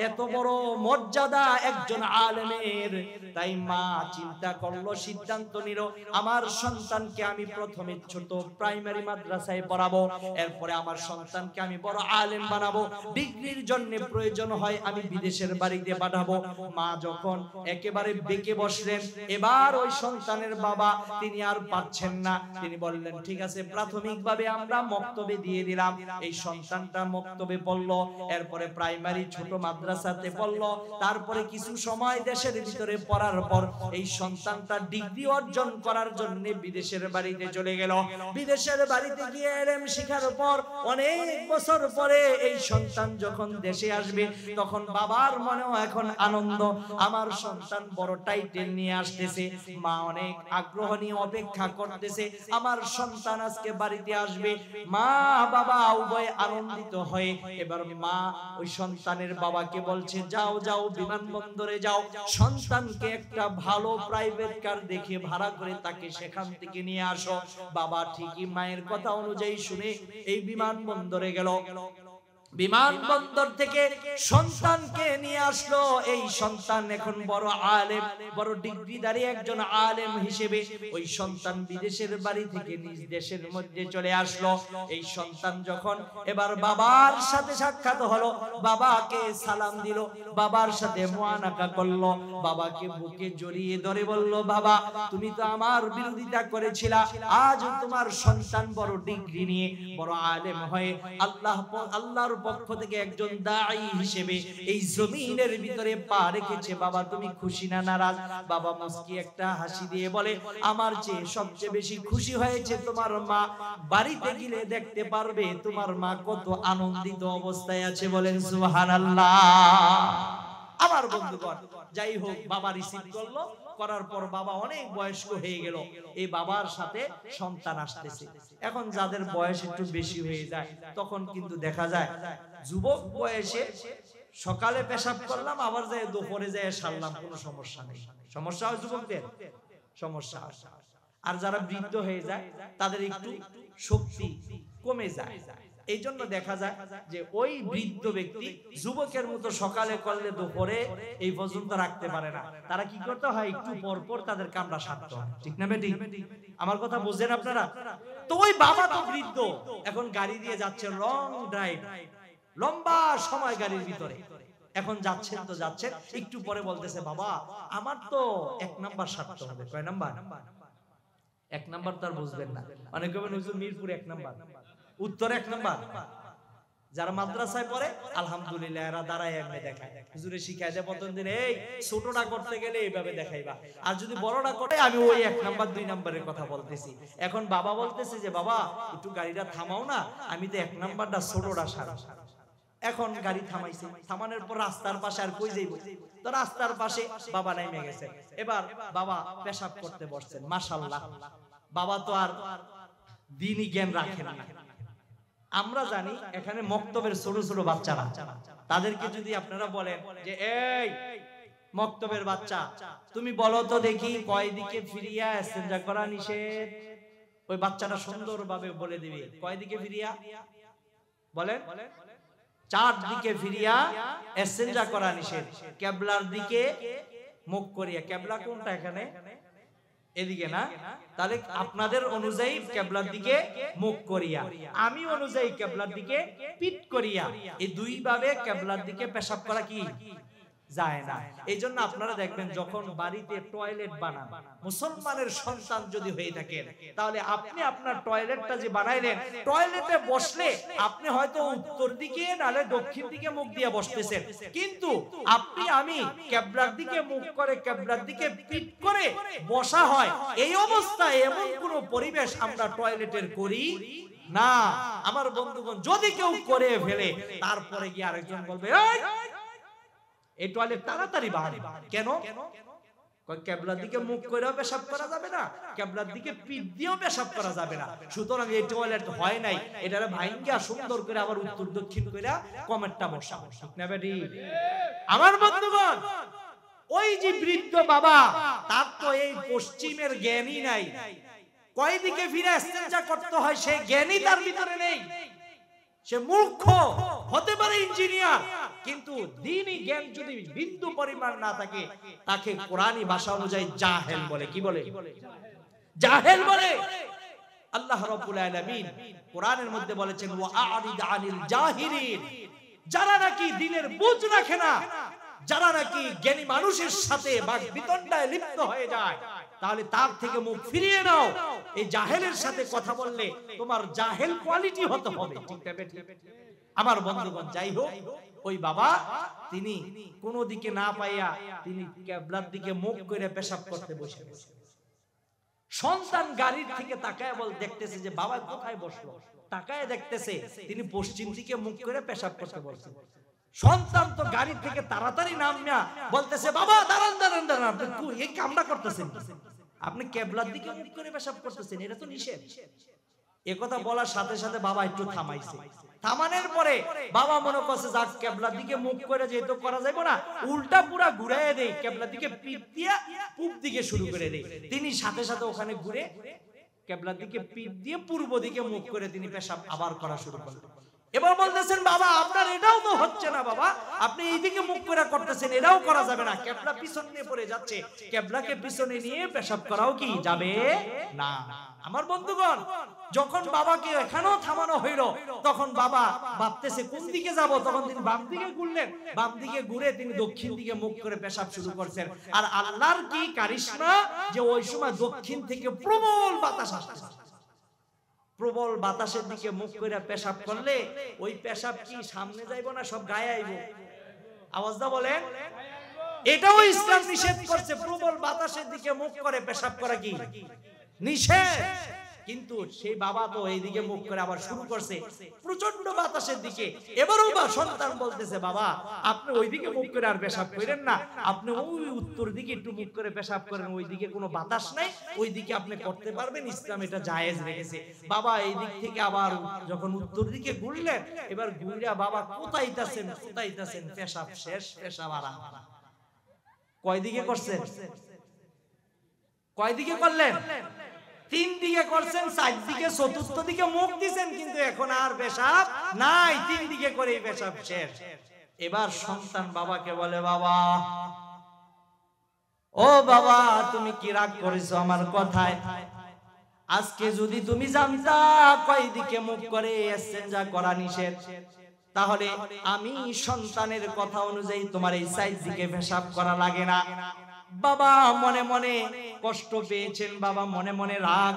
এত বড় মর্যাদা একজন আলেমের, তাই মা চিন্তা করলো, সিদ্ধান্ত নিল আমার সন্তানকে আমি প্রথমে ছোট প্রাইমারি মাদ্রাসায় পড়াবো, এরপরে আমার সন্তানকে আমি বড় আলেম বানাবো, ডিগ্রির জন্য প্রয়োজন হয় আমি বিদেশের বাড়িতে পাঠাবো। মা যখন একেবারে বেঁকে বসলেন, এবার ওই সন্তানের বাবা তিনি আর পাচ্ছেন না, তিনি বললেন ঠিক আছে, প্রাথমিকভাবে আমরা মক্তবে দিয়ে দিলাম। এই সন্তানটা মক্তবে পড়লো, এরপরে প্রাইমারি ছোট মাদ্রাসাতে পড়লো, তারপরে কিছু সময় দেশের ভিতরে পড়ার পর এই সন্তানটা ডিগ্রি অর্জন করার জন্য বিদেশের বাড়িতে চলে গেল। বিদেশের বাড়িতে গিয়ে ইলম শেখার পর অনেক বছর পরে এই সন্তান যখন দেশে আসবে, তখন বাবার মনেও এখন আনন্দ, আমার সন্তান বড় টাইটেল নিয়ে আসতেছে। মা অনেক আগ্রহ নিয়ে অপেক্ষা করতেছে, আমার সন্তান আজকে বাড়িতে আসবে। মা বাবা উভয় আনন্দিত হয়ে এবার মা ওই সন্তানের বাবাকে বলছে যাও যাও বিমানবন্দরে যাও, সন্তানকে একটা ভালো প্রাইভেট কার দেখে ভাড়া করে তাকে সেখান থেকে নিয়ে আসো। বাবা ঠিকই মায়ের কথা অনুযায়ী শুনে এই বিমানবন্দরে গেল। বিমানবন্দর থেকে সন্তানকে নিয়ে আসলো। এই সন্তান এখন বড় আলেম, বড় ডিগ্রিধারী একজন আলেম হিসেবে ওই সন্তান বিদেশের বাড়ি থেকে নিজ দেশের মধ্যে চলে আসলো। এই সন্তান যখন এবার বাবার সাথে সাক্ষাৎ হলো, বাবাকে সালাম দিল, বাবার সাথে মুআনাকা করলো, বাবাকে বুকে জড়িয়ে ধরে বলল বাবা তুমি তো আমার বিরোধিতা করেছিলা, আজ তোমার সন্তান বড় ডিগ্রি নিয়ে বড় আলেম হয়ে আল্লাহর পক্ষ থেকে একজন দাঈ হিসেবে এই জমিনের ভিতরে পা রেখেছে। বাবা তুমি খুশি না নারাজ? বাবা মুস্কি একটা হাসি দিয়ে বলে আমার চেয়ে সবচেয়ে বেশি খুশি হয়েছে তোমার মা। বাড়িতে গেলে দেখতে পারবে তোমার মা কত আনন্দিত অবস্থায় আছে। বলেন সুবহানাল্লাহ। আমার বন্ধুগণ, যাই হোক বাবা রিসিভ করলো, করার পর বাবা অনেক বয়স্ক হয়ে গেল। এই বাবার সাথে সন্তান আসতেছে। এখন যাদের বয়স একটু বেশি হয়ে যায়, তখন কিন্তু দেখা যায় যুবক বয়সে সকালে পেশাব করলাম, আবার যায় দুপুরে যায় সারলাম, কোনো সমস্যা নেই। সমস্যা হয় যুবকদের, সমস্যা। আর যারা বৃদ্ধ হয়ে যায় তাদের একটু শক্তি কমে যায়। এই জন্য দেখা যায় যে ওই বৃদ্ধ ব্যক্তি যুবকের মতো সকালে করলে দুপুরে এই পর্যন্ত রাখতে পারে না। তারা কি করতে হয়, একটু পর পর তাদের কামড়া সারতে হয়। ঠিক না বেটি? আমার কথা বুঝেন আপনারা? তো ওই বাবা তো বৃদ্ধ, এখন গাড়ি দিয়ে যাচ্ছে লং ড্রাইভ, লম্বা সময় গাড়ির ভিতরে। এখন যাচ্ছেন তো যাচ্ছেন, একটু পরে বলতেছে বাবা আমার তো 1 নাম্বার সারতে হবে। কয় নাম্বার? 1 নাম্বার তো আর বুঝবেন না। অনেকে বলেন হুজুর মিরপুর 1 নাম্বার, উত্তর 1 নাম্বার। যারা মাদ্রাসায় পড়ে আলহামদুলিল্লাহ এরা দাঁড়ায় এমনি দেখায়, হুজুরে শিখায় দেয় প্রথম দিন এই ছোটটা করতে গেলে এইভাবে দেখাইবা, আর যদি বড়টা করে আমি ওই 1 নাম্বার 2 নাম্বারের কথা বলতেছি। এখন বাবা বলতেছে যে বাবা একটু গাড়িটা থামাও না, আমি তো 1 নাম্বারটা ছোটটা সারা। এখন গাড়ি থামাইছে, থামানোর পর রাস্তার পাশে আর কই যাইব, তো রাস্তার পাশে বাবা নেমে গেছে। এবার বাবা পেশাব করতে বসছেন। মাশাআল্লাহ, বাবা তো আর দ্বীনি জ্ঞান রাখেন না। আমরা জানি এখানে মক্তবের ছোট ছোট বাচ্চারা, তাদেরকে যদি আপনারা বলেন যে এই মক্তবের বাচ্চা তুমি বলো তো দেখি কয় দিকে ফিরিয়া ইস্তেঞ্জা করা নিষেধ, ওই বাচ্চাটা সুন্দরভাবে বলে দিবে কয় দিকে ফিরিয়া। বলেন চারদিকে ফিরিয়া ইস্তেঞ্জা করা নিষেধ, কিবলার দিকে মুখ করিয়া। কিবলা কোনটা এখানে? এদিকে না? তাহলে আপনাদের অনুযায়ী কিবলার দিকে মুখ করিয়া, আমি অনুযায়ী কিবলার দিকে পিঠ করিয়া। এই দুই ভাবে কিবলার দিকে পেশাব করা কি যায় না। এই জন্য আপনারা দেখবেন যখন বাড়িতে টয়লেট বানান, মুসলমানের সন্তান যদি হয়ে থাকেন, তাহলে আপনি আপনার টয়লেটটা যে বানাইলেন, টয়লেটে বসলে আপনি হয়তো উত্তর দিকে নালে দক্ষিণ দিকে মুখ দিয়ে বসতেছেন, কিন্তু আপনি আমি কিবলার দিকে মুখ করে কিবলার দিকে পিঠ করে বসা হয়। এই অবস্থায় এমন কোন পরিবেশ আমরা টয়লেটের করি না। আমার বন্ধুগণ, যদি কেউ করে ফেলে তারপরে গিয়ে আরেকজন বলবে এই টয়লেট তাড়াতাড়ি বাড়ে কেন? কিবলার দিকে মুখ করেও পেশাব করা যাবে না, কিবলার দিকে পিঠ দিয়েও পেশাব করা যাবে না। সুতরাং এই টয়লেট হয় নাই, এটারে ভাঙ্গা সুন্দর করে আবার উত্তর দক্ষিণ করে কমেটটা বসা। ঠিক না বেটি? আমার বন্ধুগণ, ওই যে বৃদ্ধ বাবা, তার তো এই পশ্চিমের জ্ঞানই নাই, কয় দিকে ফিরে ইস্তেঞ্জা করতে হয় সেই জ্ঞানই তার ভিতরে নেই। সে মূর্খ, হতে পারে ইঞ্জিনিয়ার, কিন্তু দ্বীনি জ্ঞান যদি বিন্দু পরিমাণ না থাকে, তাকে কোরআনী ভাষা অনুযায়ী জাহেল বলে। কি বলে? জাহেল বলে। আল্লাহ রাব্বুল আলামিন কোরআনের মধ্যে বলেছেন ওয়া আ'রিদ আনিল জাহিলিন, যারা নাকি দ্বীনের বুঝ রাখে না, যারা নাকি জ্ঞানী মানুষের সাথে বাক বিতণ্ডায় লিপ্ত হয়ে যায়, তাহলে তার থেকে মুখ ফিরিয়ে নাও। এই জাহেলের সাথে কথা বললে তোমার জাহেল কোয়ালিটি হতে হবে। ঠিক না বেটি? আমার বন্ধুগণ, যাই হোক, ওই বাবা তিনি কোন দিকে না পাইয়া তিনি কিবলার দিকে মুখ করে পেশাব করতে বসে। সন্তান গাড়ির থেকে তাকায় বল দেখতেছে যে বাবা কোথায় বসলো, তাকায় দেখতেছে তিনি পশ্চিম দিকে মুখ করে পেশাব করতে বসে। সন্তান তো গাড়ি থেকে তাড়াতাড়ি নামিয়া বলতেছে বাবা দাঁড়ান দাঁড়ান দাঁড়ান, আপনি এই কামটা করতেছেন, আপনি কিবলার দিকে মুখ করে পেশাব করতেছেন, এটা তো নিষেধ। একথা বলার সাথে সাথে বাবা একটু থামাইছে। থামানোর পরে বাবা মনে করছে যাক কিবলার দিকে মুখ করে যেহেতু করা যাবে না, উল্টা পুরা ঘুরাইয়া দেই, কিবলার দিকে পিঠ দিয়া পূব দিকে শুরু করে দেই। তিনি সাথে সাথে ওখানে ঘুরে কিবলার দিকে পিঠ দিয়ে পূর্ব দিকে মুখ করে তিনি পেশাব আবার করা শুরু করলেন। এবার বলতেছেন বাবা আপনার এটাও তো হচ্ছে না, বাবা আপনি এইদিকে মুখ করে করতেছেন, এটাও করা যাবে না, কিবলা পিছন নিয়ে পড়ে যাচ্ছে, কিবলাকে পিছনে নিয়ে পেশাব করাও কি যাবে না। আমার বন্ধুগণ, যখন বাবাকে এখানেও থামানো হইল, তখন বাবা ভাবতেছে কোন দিকে যাব, তখন তিনি বাম দিকে ঘুরলেন, বাম দিকে ঘুরে তিনি দক্ষিণ দিকে মুখ করে পেশাব শুরু করছেন। আর আল্লাহর কি কারিশমা যে ওই সময় দক্ষিণ থেকে প্রবল বাতাস আসছে। প্রবল বাতাসের দিকে মুখ করে পেশাব করলে ওই পেশাব কি সামনে যাইব না সব গায়ে আইব? আওয়াজটা বলেন। এটাও ইসলাম নিষেধ করছে, প্রবল বাতাসের দিকে মুখ করে পেশাব করা কি নিষেধ। কিন্তু সেই বাবা তো এইদিকে মুখ করে আবার শুরু করছে প্রচন্ড বাতাসের দিকে। এবারও বা সন্তান বলতেছে বাবা আপনি ওইদিকে মুখ করে আর পেশাব করেন না, আপনি ওই উত্তর দিকে একটু মুখ করে পেশাব করেন, ওইদিকে কোনো বাতাস নাই, ওইদিকে আপনি করতে পারবেন, ইসলাম এটা জায়েজ রেখেছে। বাবা এই দিক থেকে আবার যখন উত্তর দিকে ঘুরলেন, এবার ঘুরিয়া বাবা কোথাইতাছেন কোথাইতাছেন, পেশাব শেষ, পেশাব আরাম। কয় দিকে করছেন? কয় দিকে করলেন? তিন দিকে করছেন, চার দিকে চতুর্থ দিকে মুখ দিছেন, কিন্তু এখন আর পেশাব নাই, তিন দিকে করে পেশাব শেষ। এবার সন্তান বাবাকে বলে বাবা, ও বাবা তুমি কি রাগ করেছো আমার কথায়? আজকে যদি তুমি জানতা কয় দিকে মুখ করে ইস্তেঞ্জা করা নিষেধ, তাহলে আমি সন্তানের কথা অনুযায়ী তোমার এই চার দিকে পেশাব করা লাগে না। বাবা মনে মনে কষ্ট পেয়েছেন, বাবা মনে মনে রাগ,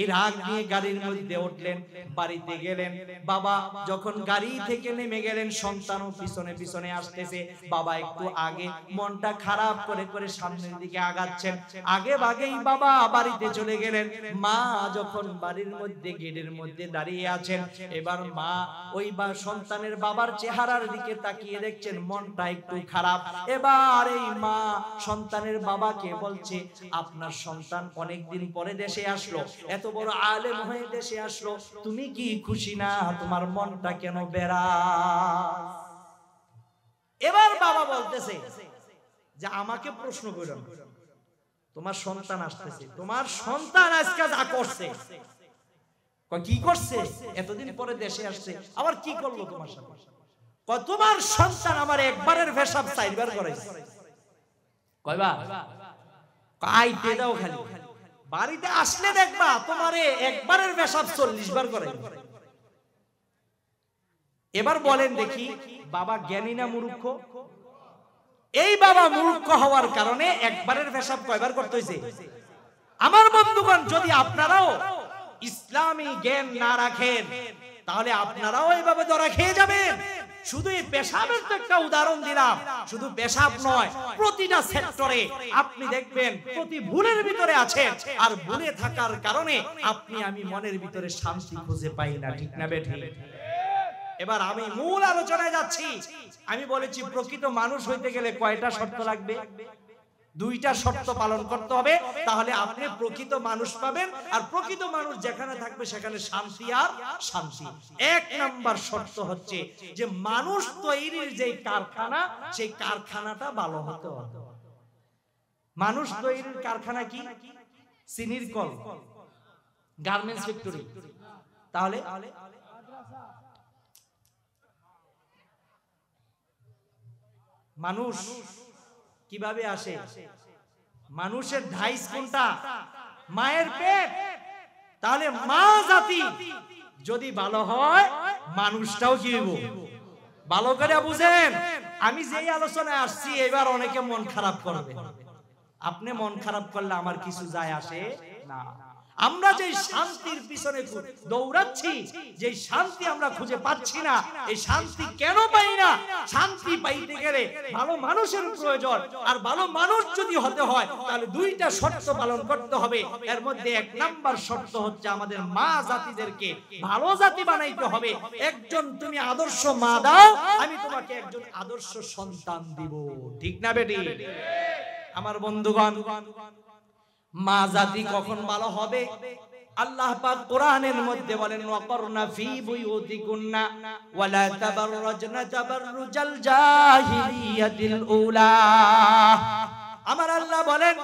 এই রাগ নিয়ে গাড়ির মধ্যে উঠলেন, বাড়িতে গেলেন। বাবা যখন গাড়ি থেকে নেমে গেলেন, সন্তানও পিছনে পিছনে আসতেছে। বাবা একটু আগে মনটা খারাপ করে করে সামনের দিকে আগাচ্ছেন, আগে ভাগেই বাবা বাড়িতে চলে গেলেন। মা যখন বাড়ির মধ্যে গেটের মধ্যে দাঁড়িয়ে আছেন, এবার মা ওই সন্তানের বাবার চেহারার দিকে তাকিয়ে দেখছেন মনটা একটু খারাপ। এবার এই মা সন্তানের বাবাকে বলছে আপনার সন্তান অনেকদিন পরে দেশে আসলো, এত বড় আলেম হয়ে দেশে আসলো, তুমি কি খুশি না? তোমার মনটা কেন বেড়া? এবার বাবা বলতেছে যে আমাকে প্রশ্ন করো, তোমার সন্তান আসতেছে, তোমার সন্তান আজকে যা করছে, কি করছে? এতদিন পরে দেশে আসছে, আবার কি করলো তোমার সাথে? তোমার সন্তান আমার একবারের পেশাব 4 বার করাইছে। কয়বার? আইতে দাও খালি, বাড়িতে আসলে দেখবা তোমারে একবারের পেশাব 40 বার করাইছে। এবার বলেন দেখি, বাবা জ্ঞানী না মূর্খ? এই বাবা মূর্খ হওয়ার কারণে একবারের পেশাব কয়বার করতে হইছে? আমার বন্ধুগণ, যদি আপনারাও ইসলামী জ্ঞান না রাখেন তাহলে আপনারাও এইভাবে ধরা খেয়ে যাবেন। শুধু এই পেশাবের তো একটা উদাহরণ দিলাম, শুধু পেশাব নয়, প্রতিটা সেক্টরে আপনি দেখবেন প্রতি ভুলের ভিতরে আছেন, আর ভুলে থাকার কারণে আপনি আমি মনের ভিতরে শান্তি খুঁজে পাই না। ঠিক না বেঠিক? এবার আমি মূল আলোচনায় যাচ্ছি। আমি বলেছি প্রকৃত মানুষ হইতে গেলে কয়টা শর্ত লাগবে? 2টা শর্ত পালন করতে হবে, তাহলে আপনি প্রকৃত মানুষ পাবেন। আর প্রকৃত মানুষ যেখানে থাকবে সেখানে শান্তি আর শান্তি। 1 নাম্বার শর্ত হচ্ছে যে মানুষ তৈরির যে কারখানা, সেই কারখানাটা ভালো হতে হবে। মানুষ তৈরির কারখানা কি? চিনির কল, গার্মেন্টস ফ্যাক্টরি। তাহলে মানুষ কিভাবে আসে? মানুষের ধাইস কোনটা? মায়ের পেট। তাহলে মা জাতি যদি ভালো হয়, মানুষটাও কি হইব? ভালো করে বুঝেন। আমি যেই আলোচনায় আসছি, এবার অনেকে মন খারাপ করবে। আপনি মন খারাপ করলে আমার কিছু যায় আসে না। আমরা যে শান্তির পিছনে দৌড়াচ্ছি, যে শান্তি আমরা খুঁজে পাচ্ছি না, এই শান্তি কেন পাই না? শান্তি পাইতে গেলে ভালো মানুষের প্রয়োজন। আর ভালো মানুষ যদি হতে হয় তাহলে 2টা শর্ত পালন করতে হবে। এর মধ্যে 1 নাম্বার শর্ত হচ্ছে আমাদের মা জাতিদেরকে ভালো জাতি বানাইতে হবে। একজন তুমি আদর্শ মা দাও, আমি তোমাকে একজন আদর্শ সন্তান দিব। ঠিক না বেটি? আমার বন্ধুগণ, মা জাতি কখন ভালো হবে? আল্লাহ পাক কোরআনের মধ্যে বলেন, ওয়াকরনা ফি বুয়ুতিকুন্না ওয়ালা তাবাররাজনা তাবাররুজাল জাহিলিয়াতিল উলা। আমার আল্লাহ বলেন,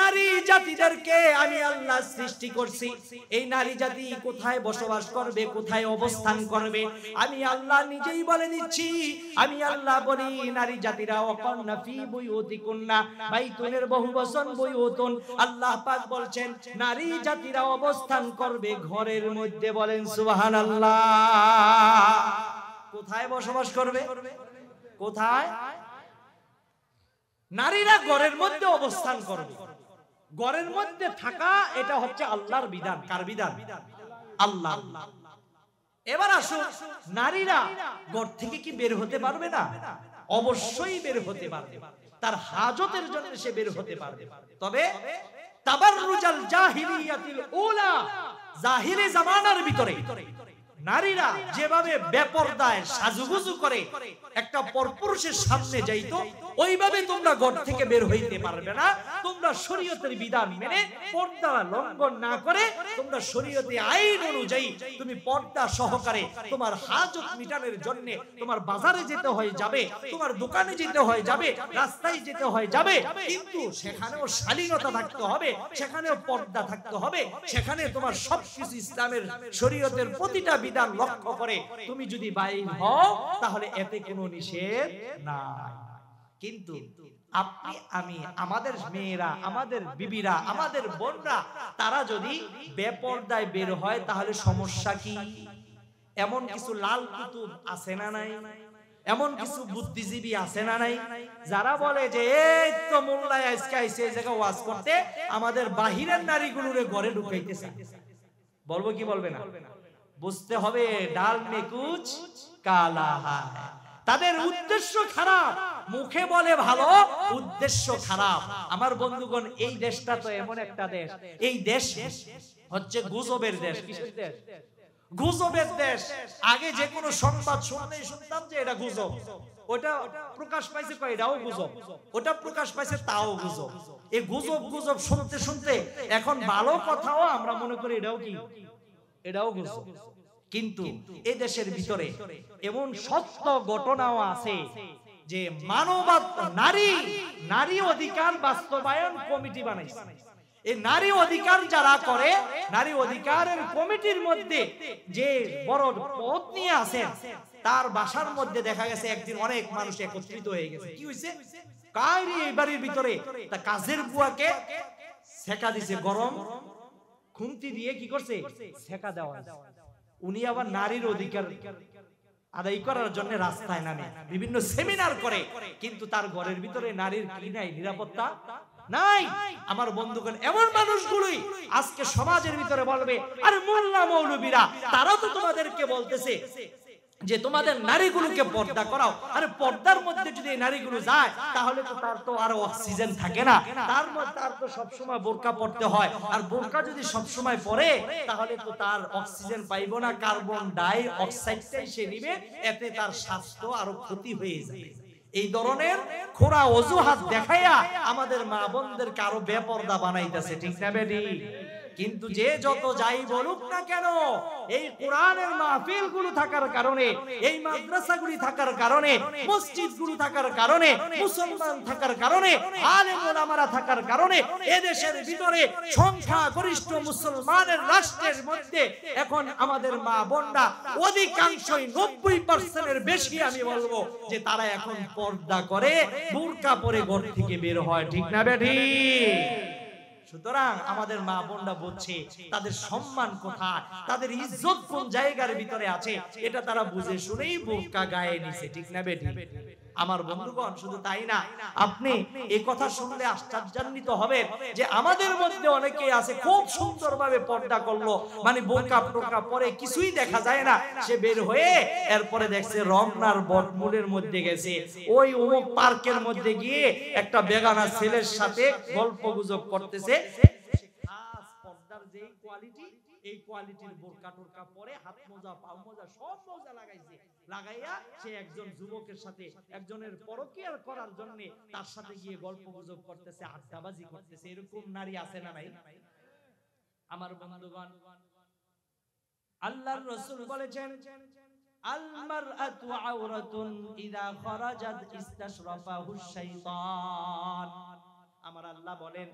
নারী জাতিদেরকে আমি আল্লাহ সৃষ্টি করছি। এই নারী জাতি কোথায় বসবাস করবে, কোথায় অবস্থান করবে, আমি আল্লাহ নিজেই বলে দিচ্ছি। আমি আল্লাহ বলি, নারী জাতিরা ওয়াকরনা ফি বুয়ুতিকুন্না, বাইতুনের বহুবচন বুয়ুতুন। আল্লাহ পাক বলছেন নারী জাতিরা অবস্থান করবে ঘরের মধ্যে। বলেন সুবহানাল্লাহ। কোথায় বসবাস করবে? কোথায়? নারীরা ঘরের মধ্যে অবস্থান করবে। ঘরের মধ্যে থাকা, এটা হচ্ছে আল্লাহর বিধান। কার বিধান? আল্লাহ। এবার আসুন, নারীরা ঘর থেকে কি বের হতে পারবে না? অবশ্যই বের হতে পারবে। তার হাজতের জন্য সে বের হতে পারবে। তবে তাবাররুজাল জাহিলিয়াতিল উলা, জাহিলি জামানার ভিতরে নারীরা যেভাবে বেপরদায় সাজুগুজু করে একটা পরপুরুষের সামনে যাইতো, ওইভাবে তোমরা ঘর থেকে বের হইতে পারবে না। তোমরা শরীয়তের বিধান মেনে পর্দা লঙ্ঘন না করে তোমরা শরীয়তে আইন অনুযায়ী তুমি পর্দা সহকারে তোমার হাজত মিটানোর জন্য তোমার বাজারে যেতে হয় যাবে, তোমার দোকানে যেতে হয় যাবে, রাস্তায় যেতে হয় যাবে, কিন্তু সেখানেও শালীনতা থাকতে হবে, সেখানেও পর্দা থাকতে হবে, সেখানে তোমার সবকিছু ইসলামের শরীয়তের প্রতিটা বিধান লক্ষ্য করে তুমি যদি বাইর হও তাহলে এতে কোনো নিষেধ নাই। কিন্তু আপনি আমি, আমাদের মেয়েরা, আমাদের বিবিরা, আমাদের বোনরা, তারা যদি বেপরদায় বের হয় তাহলে সমস্যা কি? এমন কিছু লাল কুতুব আছে না নাই? এমন কিছু বুদ্ধিজীবী আছে না নাই? যারা বলে যে এই তো মোল্লা আজকে আইছে এই জায়গা ওয়াজ করতে, আমাদের বাহিরের নারীগুলোরে ঘরে ঢুকাইতে চায়। বলবো কি বলবে না? বুঝতে হবে ডাল মে কুছ কালা হ্যায়। তাদের উদ্দেশ্য খারাপ, মুখে বলে ভালো, উদ্দেশ্য খারাপ। আমার বন্ধুগণ, এই দেশটা তো এমন একটা দেশ, এই দেশ হচ্ছে গুজবের দেশ। কিসের দেশ? গুজবের দেশ। আগে যে কোনো সংবাদ শুনলেই শুনতাম যে এটা গুজব, ওটা প্রকাশ পাইছে কয় এটাও গুজব, ওটা প্রকাশ পাইছে তাও গুজব। এই গুজব গুজব শুনতে শুনতে এখন ভালো কথাও আমরা মনে করি এটাও কি, এটাও গুজব। কিন্তু এই দেশের ভিতরে এমন সত্য ঘটনাও আছে যে মানবাধিকার নারী অধিকার বাস্তবায়ন কমিটি বানাইছে। এই নারী অধিকার যারা করে, নারী অধিকারের কমিটির মধ্যে যে বড় পদ নিয়ে আছেন, তার বাসার মধ্যে দেখা গেছে একদিন অনেক মানুষ একত্রিত হয়ে গেছে। কি হয়েছে? কারি এই বাড়ির ভিতরে তা কাজের বুয়াকে সেকা দিছে, গরম খুন্তি দিয়ে কি করছে, সেকা দেওয়া। উনি আবার নারীর অধিকার আদায় করার জন্য রাস্তায় নামে, বিভিন্ন সেমিনার করে, কিন্তু তার ঘরের ভিতরে নারীর কি নাই, নিরাপত্তা নাই। আমার বন্ধুগণ, এমন মানুষগুলোই আজকে সমাজের ভিতরে বলবে, আর মোল্লা মৌলবীরা তারা তো তোমাদেরকে বলতেছে যে তোমাদের নারীগুলোকে পর্দা করাও। আরে পর্দার মধ্যে যদি এই নারীগুলো যায়, তাহলে তো তার তো আর অক্সিজেন থাকে না, তার মধ্যে তার তো সবসময় বোরকা পড়তে হয়, আর বোরকা যদি সবসময় পরে তাহলে তো তার অক্সিজেন পাইব না, কার্বন ডাই অক্সাইডটাই সে নিবে, এতে তার স্বাস্থ্য আরো ক্ষতি হয়ে যাবে। এই ধরনের খোরা অজুহাত দেখাইয়া আমাদের মা বোনদেরকে আরো বেপরদা বানাইতেছে, ঠিক না বেটি? কিন্তু যে যত যাই বলুক না কেন, এই কোরআনের মাহফিলগুলো থাকার কারণে, এই মাদ্রাসাগুলি থাকার কারণে, মসজিদগুলো থাকার কারণে, মুসলমান থাকার কারণে, আলেম ওলামারা থাকার কারণে এদেশের ভিতরে সংখ্যাগরিষ্ঠ মুসলমানের রাষ্ট্রের মধ্যে এখন আমাদের মা বোনরা অধিকাংশই 90% বেশি আমি বলবো যে তারা এখন পর্দা করে, বুরকা পরে ঘর থেকে বের হয়, ঠিক না বেটি? সুতরাং আমাদের মা বোনরা বলছে তাদের সম্মান কোথায়, তাদের ইজ্জত কোন জায়গার ভিতরে আছে, এটা তারা বুঝে শুনেই বোরকা গায়ে নিছে, ঠিক না বেটি? আমার বন্ধুগণ, শুধু তাই না, আপনি এই কথা শুনলে আশ্চর্যান্বিত হবেন যে আমাদের মধ্যে অনেকে আছে খুব সুন্দরভাবে পর্দা করলো, মানে বোরকা টোরকা পরে কিছুই দেখা যায় না, সে বের হয়ে এরপরে দেখছে রমনার বটমূলের মধ্যে গেছে, ওই অমুক পার্কের মধ্যে গিয়ে একটা বেগানা ছেলের সাথে গল্প গুজব করতেছে। পর্দার যে কোয়ালিটি, এই কোয়ালিটির বোরকা টোরকা পরে হাত মোজা পাও মোজা সব মোজা লাগাইছে, লাগাইয়া সে একজন যুবকের সাথে একজনের পরকীয়া করার জন্য তার সাথে গিয়ে গল্প গুজব করতেছে, আড্ডাবাজি করতেছে। এরকম নারী আছে না নাই? আমার বন্ধুগণ, আল্লাহর রাসূল বলেছেন, আল মারআতু আওরাতুন ইযা খারাজাত ইস্তাশরাফাহু শাইতান। আমার আল্লাহ বলেন,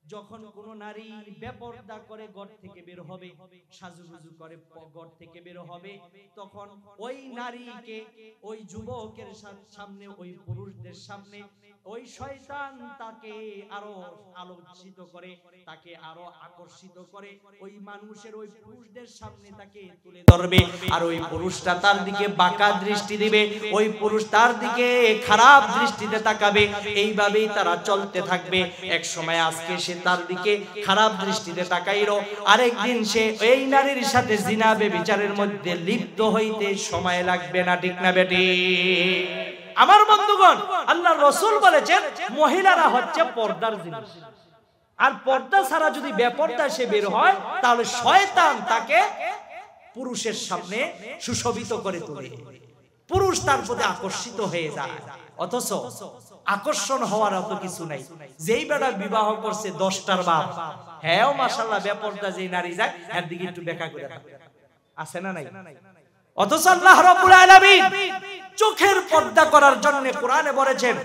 যখন কোন নারী বেপরদা করে ঘর থেকে বের হবে, সাজুগুজু করে ঘর থেকে বের হবে, তখন ওই নারীকে ওই যুবকের সামনে, ওই পুরুষদের সামনে ওই শয়তান তাকে আরো আলোচিত করে, তাকে আরো আকর্ষিত করে, ওই মানুষের ওই পুরুষদের সামনে তাকে তুলে ধরবে, আর ওই পুরুষটা তার দিকে বাঁকা দৃষ্টি দিবে, ওই পুরুষ তার দিকে খারাপ দৃষ্টিতে তাকাবে। এইভাবেই তারা চলতে থাকবে। এক সময় আজকে সে তার দিকে খারাপ দৃষ্টিতে তাকাইলো, আরেকদিন সে এই নারীর সাথে জিনা ব্যভিচারের মধ্যে লিপ্ত হইতে সময় লাগবে না, ঠিক না বেটি? আমার বন্ধুগণ, আল্লাহর রাসূল বলেছেন মহিলারা হচ্ছে পর্দার জিনিস, আর পর্দা ছাড়া যদি বেপর্দা সে বের হয়, তাহলে শয়তান তাকে পুরুষের সামনে সুশোভিত করে তোলে, পুরুষ তার প্রতি আকর্ষিত হয়ে যায়। অথচ আকর্ষণ হওয়ার অত কিছু নাই। যেই বেটা বিবাহ করছে 10টার বাপ, হ্যাঁ মাশাআল্লাহ বেপর্দা যেই নারী যায় এর দিকে একটু দেখা করে আছে না নাই? অথচ আল্লাহ রাব্বুল আলামিন চোখের পর্দা করার জন্য কোরআনে বলেছেন,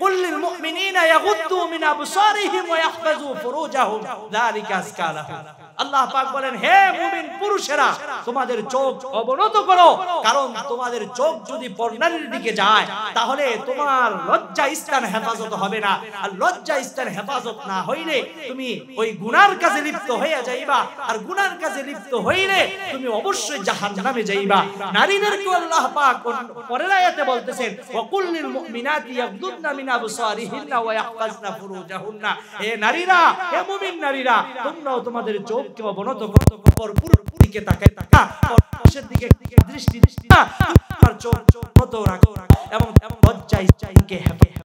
কুল্লিল মুমিনিনা ইয়াগুদ্দু মিন আবসারিহিম ওয়া ইয়াহফাযু ফুরুজাহুম যালিকা আযকা লাহুম। আল্লাহ পাক বলেন, হে মুমিন পুরুষেরা, তোমাদের চোখ অবনত করো, কারণ তোমাদের চোখ যদি পর্দার দিকে যায় তাহলে তোমার লজ্জা স্থান হেফাজত হবে না, আর লজ্জা স্থান হেফাজত না হইলে তুমি ওই গুনার কাজে লিপ্ত হয়ে যাইবা, আর গুনার কাজে লিপ্ত হইলে তুমি অবশ্যই জাহান্নামে যাইবা। নারীদেরকে আল্লাহ পাক পরের আয়াতে বলতেছেন, ওয়া কুল্লিল মুমিনাতি ইয়াগদুদনা মিন আবসারিহিন্না ওয়া ইয়াহফাজনা ফুরুজাহুন্না। হে নারীরা, হে মুমিন নারীরা, তোমরাও তোমাদের চোখকে অবনত করো, পুরুষের দিকে তাকায়, পুরুষের দিকে দৃষ্টি, তোমার চোখ নত রাখো এবং লজ্জায়